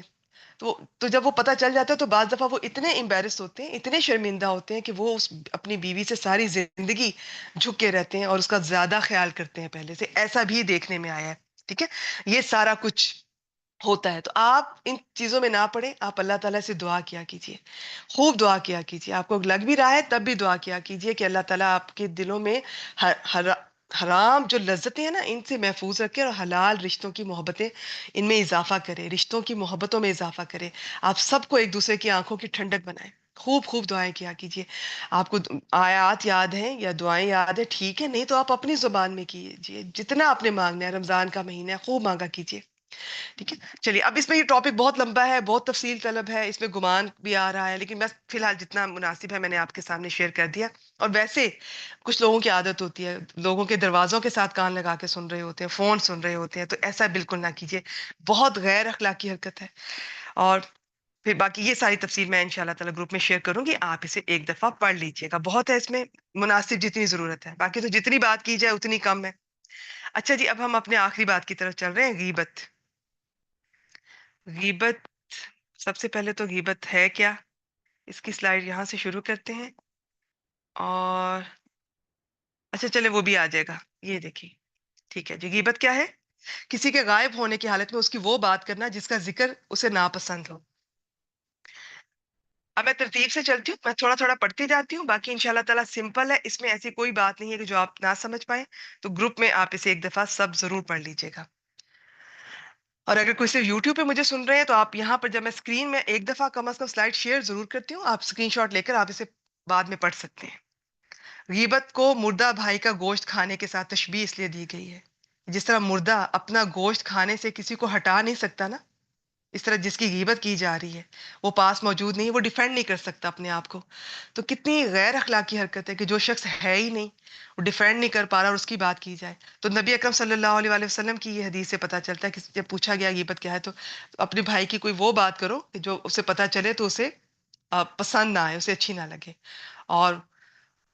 تو جب وہ پتہ چل جاتا ہے تو بعض دفعہ وہ اتنے امبیرس ہوتے ہیں، اتنے شرمندہ ہوتے ہیں کہ وہ اپنی بیوی سے ساری زندگی جھک کے رہتے ہیں اور اس کا زیادہ خیال کرتے ہیں پہلے سے، ایسا بھی دیکھنے میں آیا ہے۔ ٹھیک ہے، یہ سارا کچھ ہوتا ہے، تو آپ ان چیزوں میں نہ پڑیں، آپ اللہ تعالیٰ سے دعا کیا کیجیے، خوب دعا کیا کیجیے، آپ کو لگ بھی رہا ہے تب بھی دعا کیا کیجیے کہ اللہ تعالیٰ آپ کے دلوں میں حرام جو لذتیں ہیں نا ان سے محفوظ رکھے، اور حلال رشتوں کی محبتیں ان میں اضافہ کرے، رشتوں کی محبتوں میں اضافہ کرے، آپ سب کو ایک دوسرے کی آنکھوں کی ٹھنڈک بنائے۔ خوب خوب دعائیں کیا کیجیے۔ آپ کو آیات یاد ہیں یا دعائیں یاد ہیں، ٹھیک ہے، نہیں تو آپ اپنی زبان میں کیجیے، جتنا آپ نے مانگنا ہے، رمضان کا مہینہ ہے، خوب مانگا کیجیے۔ ٹھیک ہے، چلیے اب اس میں یہ ٹاپک بہت لمبا ہے، بہت تفصیل طلب ہے، اس میں گمان بھی آ رہا ہے، لیکن بس فی الحال جتنا مناسب ہے میں نے آپ کے سامنے شیئر کر دیا۔ اور ویسے کچھ لوگوں کی عادت ہوتی ہے، لوگوں کے دروازوں کے ساتھ کان لگا کے سن رہے ہوتے ہیں، فون سن رہے ہوتے ہیں، تو ایسا بالکل نہ کیجیے، بہت غیر اخلاقی حرکت ہے۔ اور پھر باقی یہ ساری تفصیل میں انشاءاللہ تعالیٰ گروپ میں شیئر کروں گی، آپ اسے ایک دفعہ پڑھ لیجئے گا، بہت ہے اس میں، مناسب جتنی ضرورت ہے، باقی تو جتنی بات کی جائے اتنی کم ہے۔ اچھا جی، اب ہم اپنے آخری بات کی طرف چل رہے ہیں، غیبت۔ غیبت، سب سے پہلے تو غیبت ہے کیا، اس کی سلائیڈ یہاں سے شروع کرتے ہیں، اور اچھا چلے وہ بھی آ جائے گا، یہ دیکھیے۔ ٹھیک ہے جی، غیبت کیا ہے؟ کسی کے غائب ہونے کی حالت میں اس کی وہ بات کرنا جس کا ذکر اسے ناپسند ہو۔ اب میں ترتیب سے چلتی ہوں، میں تھوڑا تھوڑا پڑھتی جاتی ہوں، باقی انشاءاللہ تعالیٰ سمپل ہے، اس میں ایسی کوئی بات نہیں ہے کہ جو آپ نہ سمجھ پائیں، تو گروپ میں آپ اسے ایک دفعہ سب ضرور پڑھ لیجئے گا۔ اور اگر کوئی صرف یوٹیوب پہ مجھے سن رہے ہیں تو آپ یہاں پر جب میں اسکرین میں ایک دفعہ کم از کم سلائڈ شیئر ضرور کرتی ہوں، آپ اسکرین شاٹ لے کر آپ اسے بعد میں پڑھ سکتے ہیں۔ غیبت کو مردہ بھائی کا گوشت کھانے کے ساتھ تشبیہ اس لیے دی گئی ہے، جس طرح مردہ اپنا گوشت کھانے سے کسی کو ہٹا نہیں سکتا نا، اس طرح جس کی غیبت کی جا رہی ہے وہ پاس موجود نہیں، وہ ڈیفینڈ نہیں کر سکتا اپنے آپ کو۔ تو کتنی غیر اخلاقی حرکت ہے کہ جو شخص ہے ہی نہیں، وہ ڈیفینڈ نہیں کر پا رہا اور اس کی بات کی جائے۔ تو نبی اکرم صلی اللہ علیہ وآلہ وسلم کی یہ حدیث سے پتہ چلتا ہے کہ جب پوچھا گیا غیبت کیا ہے تو اپنے بھائی کی کوئی وہ بات کرو کہ جو اسے پتہ چلے تو اسے پسند نہ آئے، اسے اچھی نہ لگے، اور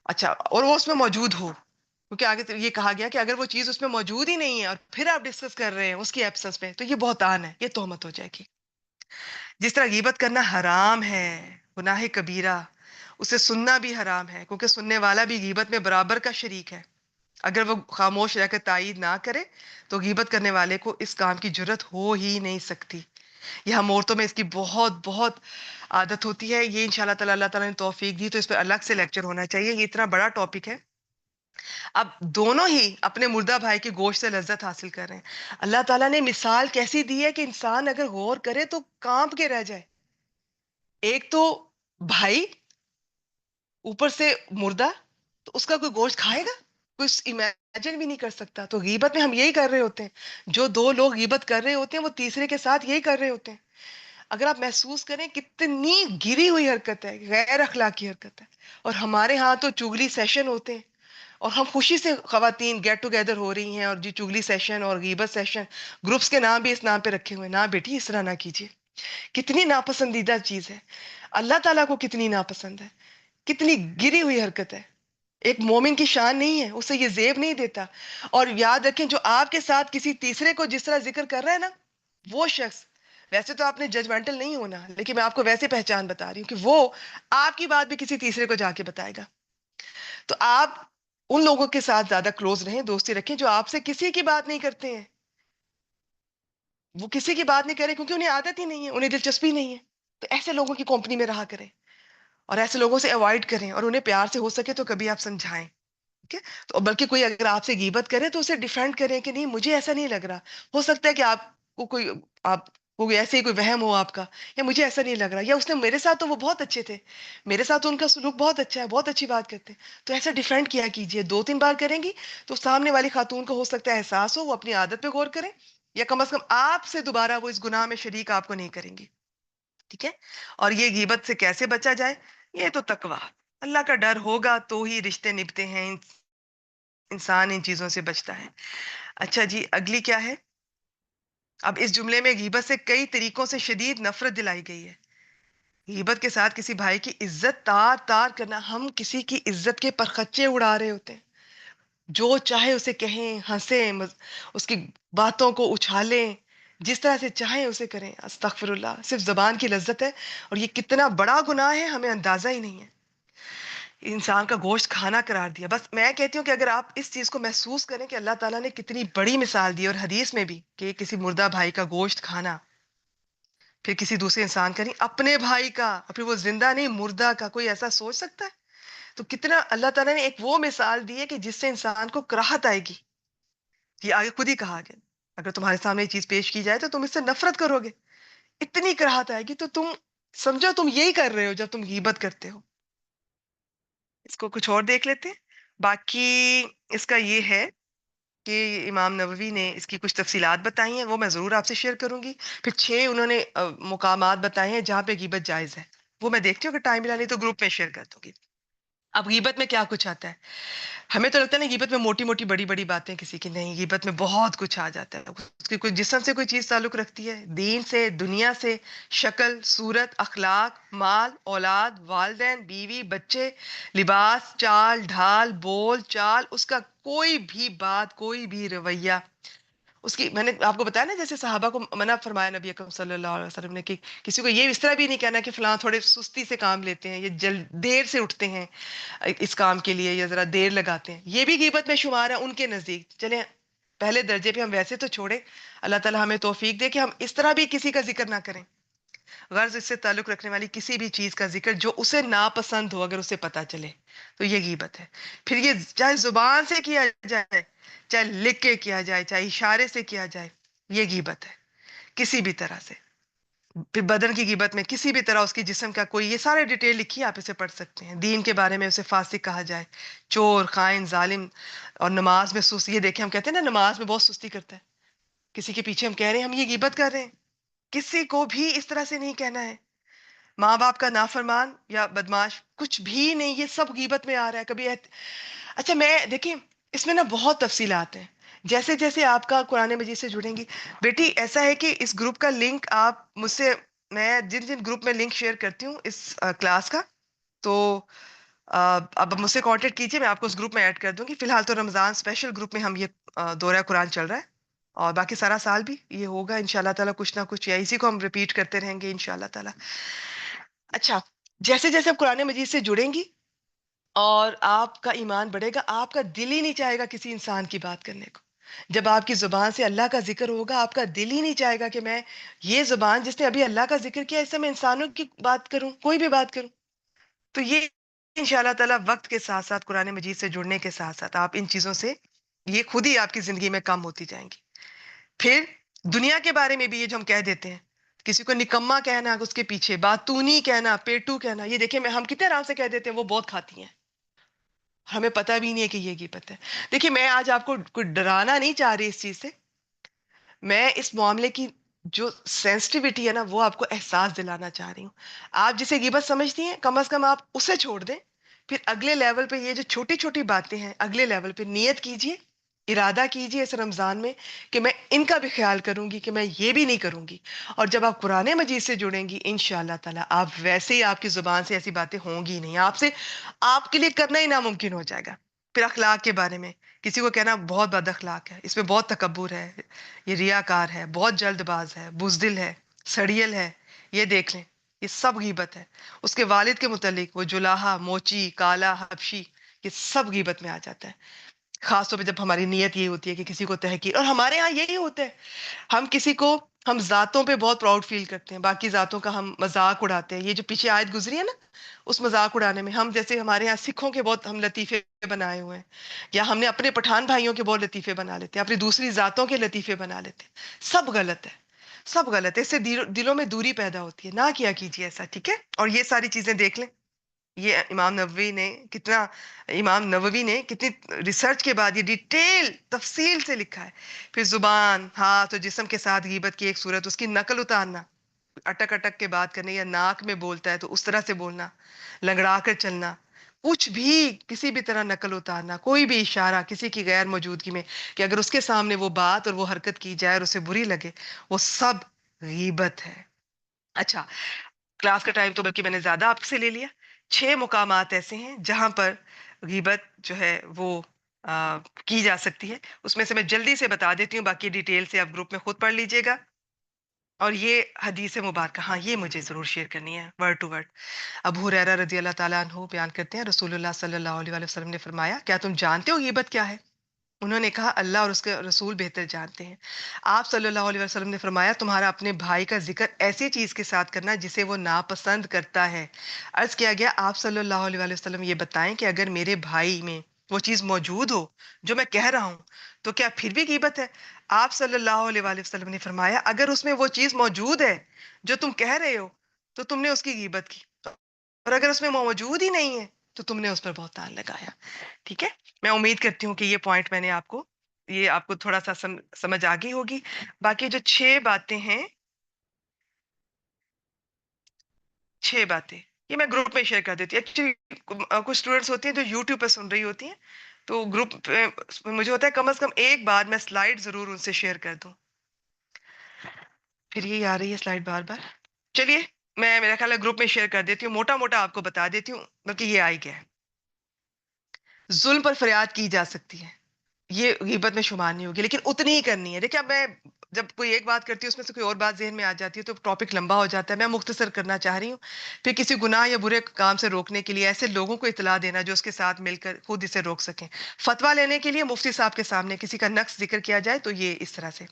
اچھا اور وہ اس میں موجود ہو، کیونکہ آگے تو یہ کہا گیا کہ اگر وہ چیز اس میں موجود ہی نہیں ہے اور پھر آپ ڈسکس کر رہے ہیں اس کی ایبسنس میں تو یہ بہتان ہے، یہ تہمت ہو جائے گی۔ جس طرح غیبت کرنا حرام ہے، گناہ کبیرہ، اسے سننا بھی حرام ہے، کیونکہ سننے والا بھی غیبت میں برابر کا شریک ہے۔ اگر وہ خاموش رہ کر تائید نہ کرے تو غیبت کرنے والے کو اس کام کی جرت ہو ہی نہیں سکتی۔ یہ ہم عورتوں میں اس کی بہت بہت عادت ہوتی ہے، یہ انشاءاللہ تعالی اللہ تعالیٰ نے توفیق دی تو اس پہ الگ سے لیکچر ہونا چاہیے، یہ اتنا بڑا ٹاپک ہے۔ اب دونوں ہی اپنے مردہ بھائی کے گوشت سے لذت حاصل کر رہے ہیں۔ اللہ تعالیٰ نے مثال کیسی دی ہے کہ انسان اگر غور کرے تو کانپ کے رہ جائے۔ ایک تو بھائی، اوپر سے مردہ، تو اس کا کوئی گوشت کھائے گا؟ کوئی امیجن بھی نہیں کر سکتا۔ تو غیبت میں ہم یہی کر رہے ہوتے ہیں، جو دو لوگ غیبت کر رہے ہوتے ہیں وہ تیسرے کے ساتھ یہی کر رہے ہوتے ہیں۔ اگر آپ محسوس کریں کتنی گری ہوئی حرکت ہے، غیر اخلاقی حرکت ہے، اور ہمارے ہاں تو چگلی سیشن ہوتے ہیں، اور ہم خوشی سے خواتین گیٹ ٹوگیدر ہو رہی ہیں اور جی چگلی سیشن اور غیبت سیشن، گروپس کے نام بھی اس نام پہ رکھے ہوئے ہیں۔ نہ بیٹی اس طرح نہ کیجیے، کتنی ناپسندیدہ چیز ہے، اللہ تعالیٰ کو کتنی ناپسند ہے، کتنی گری ہوئی حرکت ہے، ایک مومن کی شان نہیں ہے، اسے یہ زیب نہیں دیتا۔ اور یاد رکھیں جو آپ کے ساتھ کسی تیسرے کو جس طرح ذکر کر رہا ہے نا، وہ شخص، ویسے تو آپ نے ججمنٹل نہیں ہونا لیکن میں آپ کو ویسے پہچان بتا رہی ہوں کہ وہ آپ کی بات بھی کسی تیسرے کو جا کے بتائے گا۔ تو آپ ان لوگوں کے ساتھ زیادہ کلوز رہیں، دوستی رکھیں جو آپ سے کسی کی بات نہیں کرتے ہیں۔ وہ کسی کی بات نہیں کرے کیونکہ انہیں عادت ہی نہیں ہے، انہیں دلچسپی نہیں ہے۔ تو ایسے لوگوں کی کمپنی میں رہا کریں اور ایسے لوگوں سے اوائڈ کریں، اور انہیں پیار سے ہو سکے تو کبھی آپ سمجھائیں، ٹھیک ہے؟ تو بلکہ کوئی اگر آپ سے غیبت کرے تو اسے ڈیفینڈ کریں کہ نہیں مجھے ایسا نہیں لگ رہا، ہو سکتا ہے کہ آپ کو کوئی، آپ کو ایسے ہی کوئی وہم ہو آپ کا، یا مجھے ایسا نہیں لگ رہا، یا اس نے میرے ساتھ تو وہ بہت اچھے تھے، میرے ساتھ تو ان کا سلوک بہت اچھا ہے، بہت اچھی بات کرتے ہیں، تو ایسا ڈیفینڈ کیا کیجئے۔ دو تین بار کریں گی تو سامنے والی خاتون کو ہو سکتا ہے احساس ہو، وہ اپنی عادت پہ غور کریں، یا کم از کم آپ سے دوبارہ وہ اس گناہ میں شریک آپ کو نہیں کریں گی، ٹھیک ہے؟ اور یہ غیبت سے کیسے بچا جائے؟ یہ تو تقویٰ، اللہ کا ڈر ہوگا تو ہی رشتے نبھتے ہیں، انسان ان چیزوں سے بچتا ہے۔ اچھا جی، اگلی کیا ہے؟ اب اس جملے میں غیبت سے کئی طریقوں سے شدید نفرت دلائی گئی ہے۔ غیبت کے ساتھ کسی بھائی کی عزت تار تار کرنا، ہم کسی کی عزت کے پرخچے اڑا رہے ہوتے ہیں، جو چاہے اسے کہیں، ہنسیں، اس کی باتوں کو اچھالیں، جس طرح سے چاہیں اسے کریں۔ استغفر اللہ، صرف زبان کی لذت ہے، اور یہ کتنا بڑا گناہ ہے ہمیں اندازہ ہی نہیں ہے۔ انسان کا گوشت کھانا قرار دیا۔ بس میں کہتی ہوں کہ اگر آپ اس چیز کو محسوس کریں کہ اللہ تعالیٰ نے کتنی بڑی مثال دی، اور حدیث میں بھی کہ کسی مردہ بھائی کا گوشت کھانا، پھر کسی دوسرے انسان کا نہیں، اپنے بھائی کا، اور پھر وہ زندہ نہیں مردہ کا، کوئی ایسا سوچ سکتا ہے؟ تو کتنا اللہ تعالیٰ نے ایک وہ مثال دی ہے کہ جس سے انسان کو کراہت آئے گی۔ یہ آگے خود ہی کہا گیا، اگر تمہارے سامنے یہ چیز پیش کی جائے تو تم اس سے نفرت کرو گے، اتنی کراہت آئے گی، تو تم سمجھو تم یہی کر رہے ہو جب تم غیبت کرتے ہو۔ اس کو کچھ اور دیکھ لیتے ہیں۔ باقی اس کا یہ ہے کہ امام نووی نے اس کی کچھ تفصیلات بتائی ہیں، وہ میں ضرور آپ سے شیئر کروں گی۔ پھر 6 انہوں نے مقامات بتائے ہیں جہاں پہ غیبت جائز ہے، وہ میں دیکھتی ہوں کہ ٹائم ملا، نہیں تو گروپ میں شیئر کر دوں گی۔ اب غیبت میں کیا کچھ آتا ہے؟ ہمیں تو لگتا ہے نا غیبت میں موٹی موٹی بڑی بڑی باتیں کسی کی، نہیں، غیبت میں بہت کچھ آ جاتا ہے۔ اس کی کوئی جسم سے کوئی چیز تعلق رکھتی ہے، دین سے، دنیا سے، شکل، صورت، اخلاق، مال، اولاد، والدین، بیوی، بچے، لباس، چال ڈھال، بول چال، اس کا کوئی بھی بات، کوئی بھی رویہ، اس کی، میں نے آپ کو بتایا نا جیسے صحابہ کو منع فرمایا نبی اکرم صلی اللہ علیہ وسلم نے کہ کسی کو یہ اس طرح بھی نہیں کہنا کہ فلاں تھوڑے سستی سے کام لیتے ہیں، یہ دیر سے اٹھتے ہیں اس کام کے لیے، یا ذرا دیر لگاتے ہیں، یہ بھی غیبت میں شمار ہے ان کے نزدیک۔ چلیں پہلے درجے پہ ہم ویسے تو چھوڑیں، اللہ تعالی ہمیں توفیق دے کہ ہم اس طرح بھی کسی کا ذکر نہ کریں، غرض اس سے تعلق رکھنے والی کسی بھی چیز کا ذکر جو اسے ناپسند ہو، اگر اسے پتا چلے تو یہ غیبت ہے۔ پھر یہ چاہے زبان سے کیا جائے، چاہے لکھ کے کیا جائے، چاہے اشارے سے کیا جائے، یہ غیبت ہے۔ کسی بھی طرح سے. پھر بدن کی غیبت میں کسی بھی طرح اس کی جسم کا کوئی، یہ سارے ڈیٹیل لکھی ہے، آپ اسے پڑھ سکتے ہیں. دین کے بارے میں اسے فاسق کہا جائے، چور، خائن، ظالم، اور نماز میں سست. یہ دیکھیں ہم کہتے ہیں نا نماز میں بہت سستی کرتا ہے، کسی کے پیچھے ہم کہہ رہے ہیں ہم یہ غیبت کر رہے ہیں. کسی کو بھی اس طرح سے نہیں کہنا ہے. ماں باپ کا نافرمان یا بدماش کچھ بھی نہیں، یہ سب غیبت میں آ رہا ہے. کبھی اچھا میں دیکھیں اس میں نا بہت تفصیلات ہیں. جیسے جیسے آپ کا قرآن مجید سے جڑیں گی بیٹی، ایسا ہے کہ اس گروپ کا لنک آپ مجھ سے، میں جن جن گروپ میں لنک شیئر کرتی ہوں اس کلاس کا، تو اب مجھ سے کانٹیکٹ کیجیے، میں آپ کو اس گروپ میں ایڈ کر دوں گی. فی الحال تو رمضان اسپیشل گروپ میں ہم یہ دورہ قرآن چل رہا ہے، اور باقی سارا سال بھی یہ ہوگا انشاءاللہ تعالیٰ، کچھ نہ کچھ یا اسی کو ہم ریپیٹ کرتے رہیں گے انشاءاللہ تعالیٰ. اچھا، جیسے جیسے آپ قرآن مجید سے جڑیں گی اور آپ کا ایمان بڑھے گا، آپ کا دل ہی نہیں چاہے گا کسی انسان کی بات کرنے کو. جب آپ کی زبان سے اللہ کا ذکر ہوگا، آپ کا دل ہی نہیں چاہے گا کہ میں یہ زبان جس نے ابھی اللہ کا ذکر کیا، اس سے میں انسانوں کی بات کروں، کوئی بھی بات کروں. تو یہ انشاءاللہ تعالیٰ وقت کے ساتھ ساتھ، قرآن مجید سے جڑنے کے ساتھ ساتھ، آپ ان چیزوں سے یہ خود ہی آپ کی زندگی میں کم ہوتی جائیں گی. پھر دنیا کے بارے میں بھی یہ جو ہم کہہ دیتے ہیں، کسی کو نکما کہنا، اس کے پیچھے باتونی کہنا، پیٹو کہنا، یہ دیکھیں میں ہم کتنے آرام سے کہہ دیتے ہیں، وہ بہت کھاتی ہیں، ہمیں پتہ بھی نہیں ہے کہ یہ غیبت ہے. دیکھیں میں آج آپ کو کوئی ڈرانا نہیں چاہ رہی اس چیز سے، میں اس معاملے کی جو سینسٹیوٹی ہے نا وہ آپ کو احساس دلانا چاہ رہی ہوں. آپ جسے غیبت سمجھتی ہیں کم از کم آپ اسے چھوڑ دیں. پھر اگلے لیول پہ یہ جو چھوٹی چھوٹی باتیں ہیں، اگلے لیول پہ نیت کیجئے، ارادہ کیجئے اس رمضان میں کہ میں ان کا بھی خیال کروں گی، کہ میں یہ بھی نہیں کروں گی. اور جب آپ قرآن مجید سے جڑیں گی انشاءاللہ تعالیٰ، آپ ویسے ہی آپ کی زبان سے ایسی باتیں ہوں گی نہیں، آپ سے، آپ کے لیے کرنا ہی ناممکن ہو جائے گا. پھر اخلاق کے بارے میں کسی کو کہنا بہت بد اخلاق ہے، اس میں بہت تکبر ہے، یہ ریاکار ہے، بہت جلد باز ہے، بزدل ہے، سڑیل ہے، یہ دیکھ لیں، یہ سب غیبت ہے. اس کے والد کے متعلق وہ جلاہا، موچی، کالا، حبشی، یہ سب غیبت میں آ جاتا ہے. خاص طور پہ جب ہماری نیت یہ ہوتی ہے کہ کسی کو تحقیر، اور ہمارے ہاں یہی ہوتا ہے، ہم کسی کو، ہم ذاتوں پہ بہت پراؤڈ فیل کرتے ہیں، باقی ذاتوں کا ہم مذاق اڑاتے ہیں. یہ جو پیچھے آیت گزری ہے نا، اس مذاق اڑانے میں ہم، جیسے ہمارے ہاں سکھوں کے بہت ہم لطیفے بنائے ہوئے ہیں، یا ہم نے اپنے پٹھان بھائیوں کے بہت لطیفے بنا لیتے ہیں، اپنی دوسری ذاتوں کے لطیفے بنا لیتے ہیں. سب غلط ہے، سب غلط ہے. اس سے دلوں میں دوری پیدا ہوتی ہے، نہ کیا کیجیے ایسا، ٹھیک ہے. اور یہ ساری چیزیں دیکھ لیں، یہ امام نووی نے کتنی ریسرچ کے بعد یہ ڈیٹیل تفصیل سے لکھا ہے. پھر زبان، ہاتھ اور جسم کے ساتھ غیبت کی ایک صورت، اس کی نقل اتارنا، اٹک اٹک کے بات کرنے، یا ناک میں بولتا ہے تو اس طرح سے بولنا، لنگڑا کر چلنا، کچھ بھی کسی بھی طرح نقل اتارنا، کوئی بھی اشارہ کسی کی غیر موجودگی میں کہ اگر اس کے سامنے وہ بات اور وہ حرکت کی جائے اور اسے بری لگے، وہ سب غیبت ہے. اچھا، کلاس کا ٹائم تو بلکہ میں نے زیادہ آپ سے لے لیا. 6 مقامات ایسے ہیں جہاں پر غیبت جو ہے وہ کی جا سکتی ہے. اس میں سے میں جلدی سے بتا دیتی ہوں، باقی ڈیٹیل سے آپ گروپ میں خود پڑھ لیجئے گا. اور یہ حدیث مبارکہ، ہاں یہ مجھے ضرور شیئر کرنی ہے ورڈ ٹو ورڈ. ابو ہریرہ رضی اللہ تعالیٰ عنہ بیان کرتے ہیں، رسول اللہ صلی اللہ علیہ وآلہ وسلم نے فرمایا، کیا تم جانتے ہو غیبت کیا ہے؟ انہوں نے کہا اللہ اور اس کے رسول بہتر جانتے ہیں. آپ صلی اللہ علیہ وسلم نے فرمایا، تمہارا اپنے بھائی کا ذکر ایسی چیز کے ساتھ کرنا جسے وہ ناپسند کرتا ہے. عرض کیا گیا آپ صلی اللہ علیہ وآلہ وسلم یہ بتائیں کہ اگر میرے بھائی میں وہ چیز موجود ہو جو میں کہہ رہا ہوں تو کیا پھر بھی غیبت ہے؟ آپ صلی اللہ علیہ وآلہ وسلم نے فرمایا اگر اس میں وہ چیز موجود ہے جو تم کہہ رہے ہو تو تم نے اس کی غیبت کی، اور اگر اس میں موجود ہی نہیں ہے تو تم نے اس پر بہتان لگایا. ٹھیک ہے، میں امید کرتی ہوں کہ یہ پوائنٹ میں نے آپ کو تھوڑا سا سمجھ آ گئی ہوگی. باقی جو 6 باتیں یہ میں گروپ میں شیئر کر دیتی ہوں. ایکچولی کچھ اسٹوڈنٹس ہوتی ہیں جو یوٹیوب پہ سن رہی ہوتی ہیں، تو گروپ پہ مجھے ہوتا ہے کم از کم ایک بار میں سلائڈ ضرور ان سے شیئر کر دوں. پھر یہی آ رہی ہے سلائڈ بار بار. چلیے میں، میرا خیال ہے گروپ میں شیئر کر دیتی ہوں، موٹا موٹا آپ کو بتا دیتی ہوں، بلکہ یہ آئی گیا ہے. ظلم پر فریاد کی جا سکتی ہے، یہ غیبت میں شمار نہیں ہوگی، لیکن اتنی ہی کرنی ہے. دیکھیں اب میں جب کوئی ایک بات کرتی ہوں اس میں سے کوئی اور بات ذہن میں آ جاتی ہے تو ٹاپک لمبا ہو جاتا ہے. میں مختصر کرنا چاہ رہی ہوں. پھر کسی گناہ یا برے کام سے روکنے کے لیے ایسے لوگوں کو اطلاع دینا جو اس کے ساتھ مل کر خود اسے روک سکیں. فتویٰ لینے کے لیے مفتی صاحب کے سامنے کسی کا نقص ذکر کیا جائے تو یہ اس طرح سے.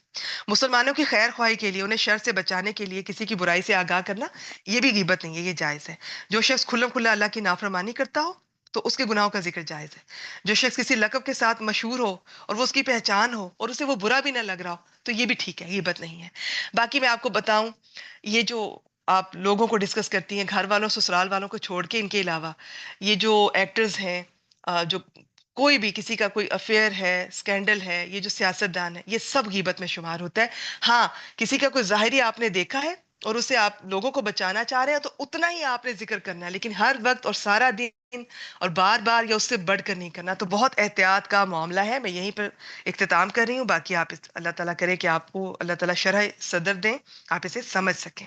مسلمانوں کی خیر خواہی کے لیے، انہیں شر سے بچانے کے لیے کسی کی برائی سے آگاہ کرنا، یہ بھی غیبت نہیں ہے، یہ جائز ہے. جو شخص کھلم کھلا اللہ کی نافرمانی کرتا ہو تو اس کے گناہوں کا ذکر جائز ہے. جو شخص کسی لقب کے ساتھ مشہور ہو اور وہ اس کی پہچان ہو اور اسے وہ برا بھی نہ لگ رہا ہو تو یہ بھی ٹھیک ہے، غیبت نہیں ہے. باقی میں آپ کو بتاؤں، یہ جو آپ لوگوں کو ڈسکس کرتی ہیں، گھر والوں سسرال والوں کو چھوڑ کے، ان کے علاوہ یہ جو ایکٹرز ہیں، جو کوئی بھی کسی کا کوئی افیئر ہے، سکینڈل ہے، یہ جو سیاست دان ہے، یہ سب غیبت میں شمار ہوتا ہے. ہاں، کسی کا کوئی ظاہری آپ نے دیکھا ہے اور اسے آپ لوگوں کو بچانا چاہ رہے ہیں تو اتنا ہی آپ نے ذکر کرنا ہے، لیکن ہر وقت اور سارا دن اور بار بار یا اس سے بڑھ کر نہیں کرنا. تو بہت احتیاط کا معاملہ ہے. میں یہیں پر اختتام کر رہی ہوں. باقی آپ اللہ تعالیٰ کرے کہ آپ کو اللہ تعالیٰ شرح صدر دیں، آپ اسے سمجھ سکیں.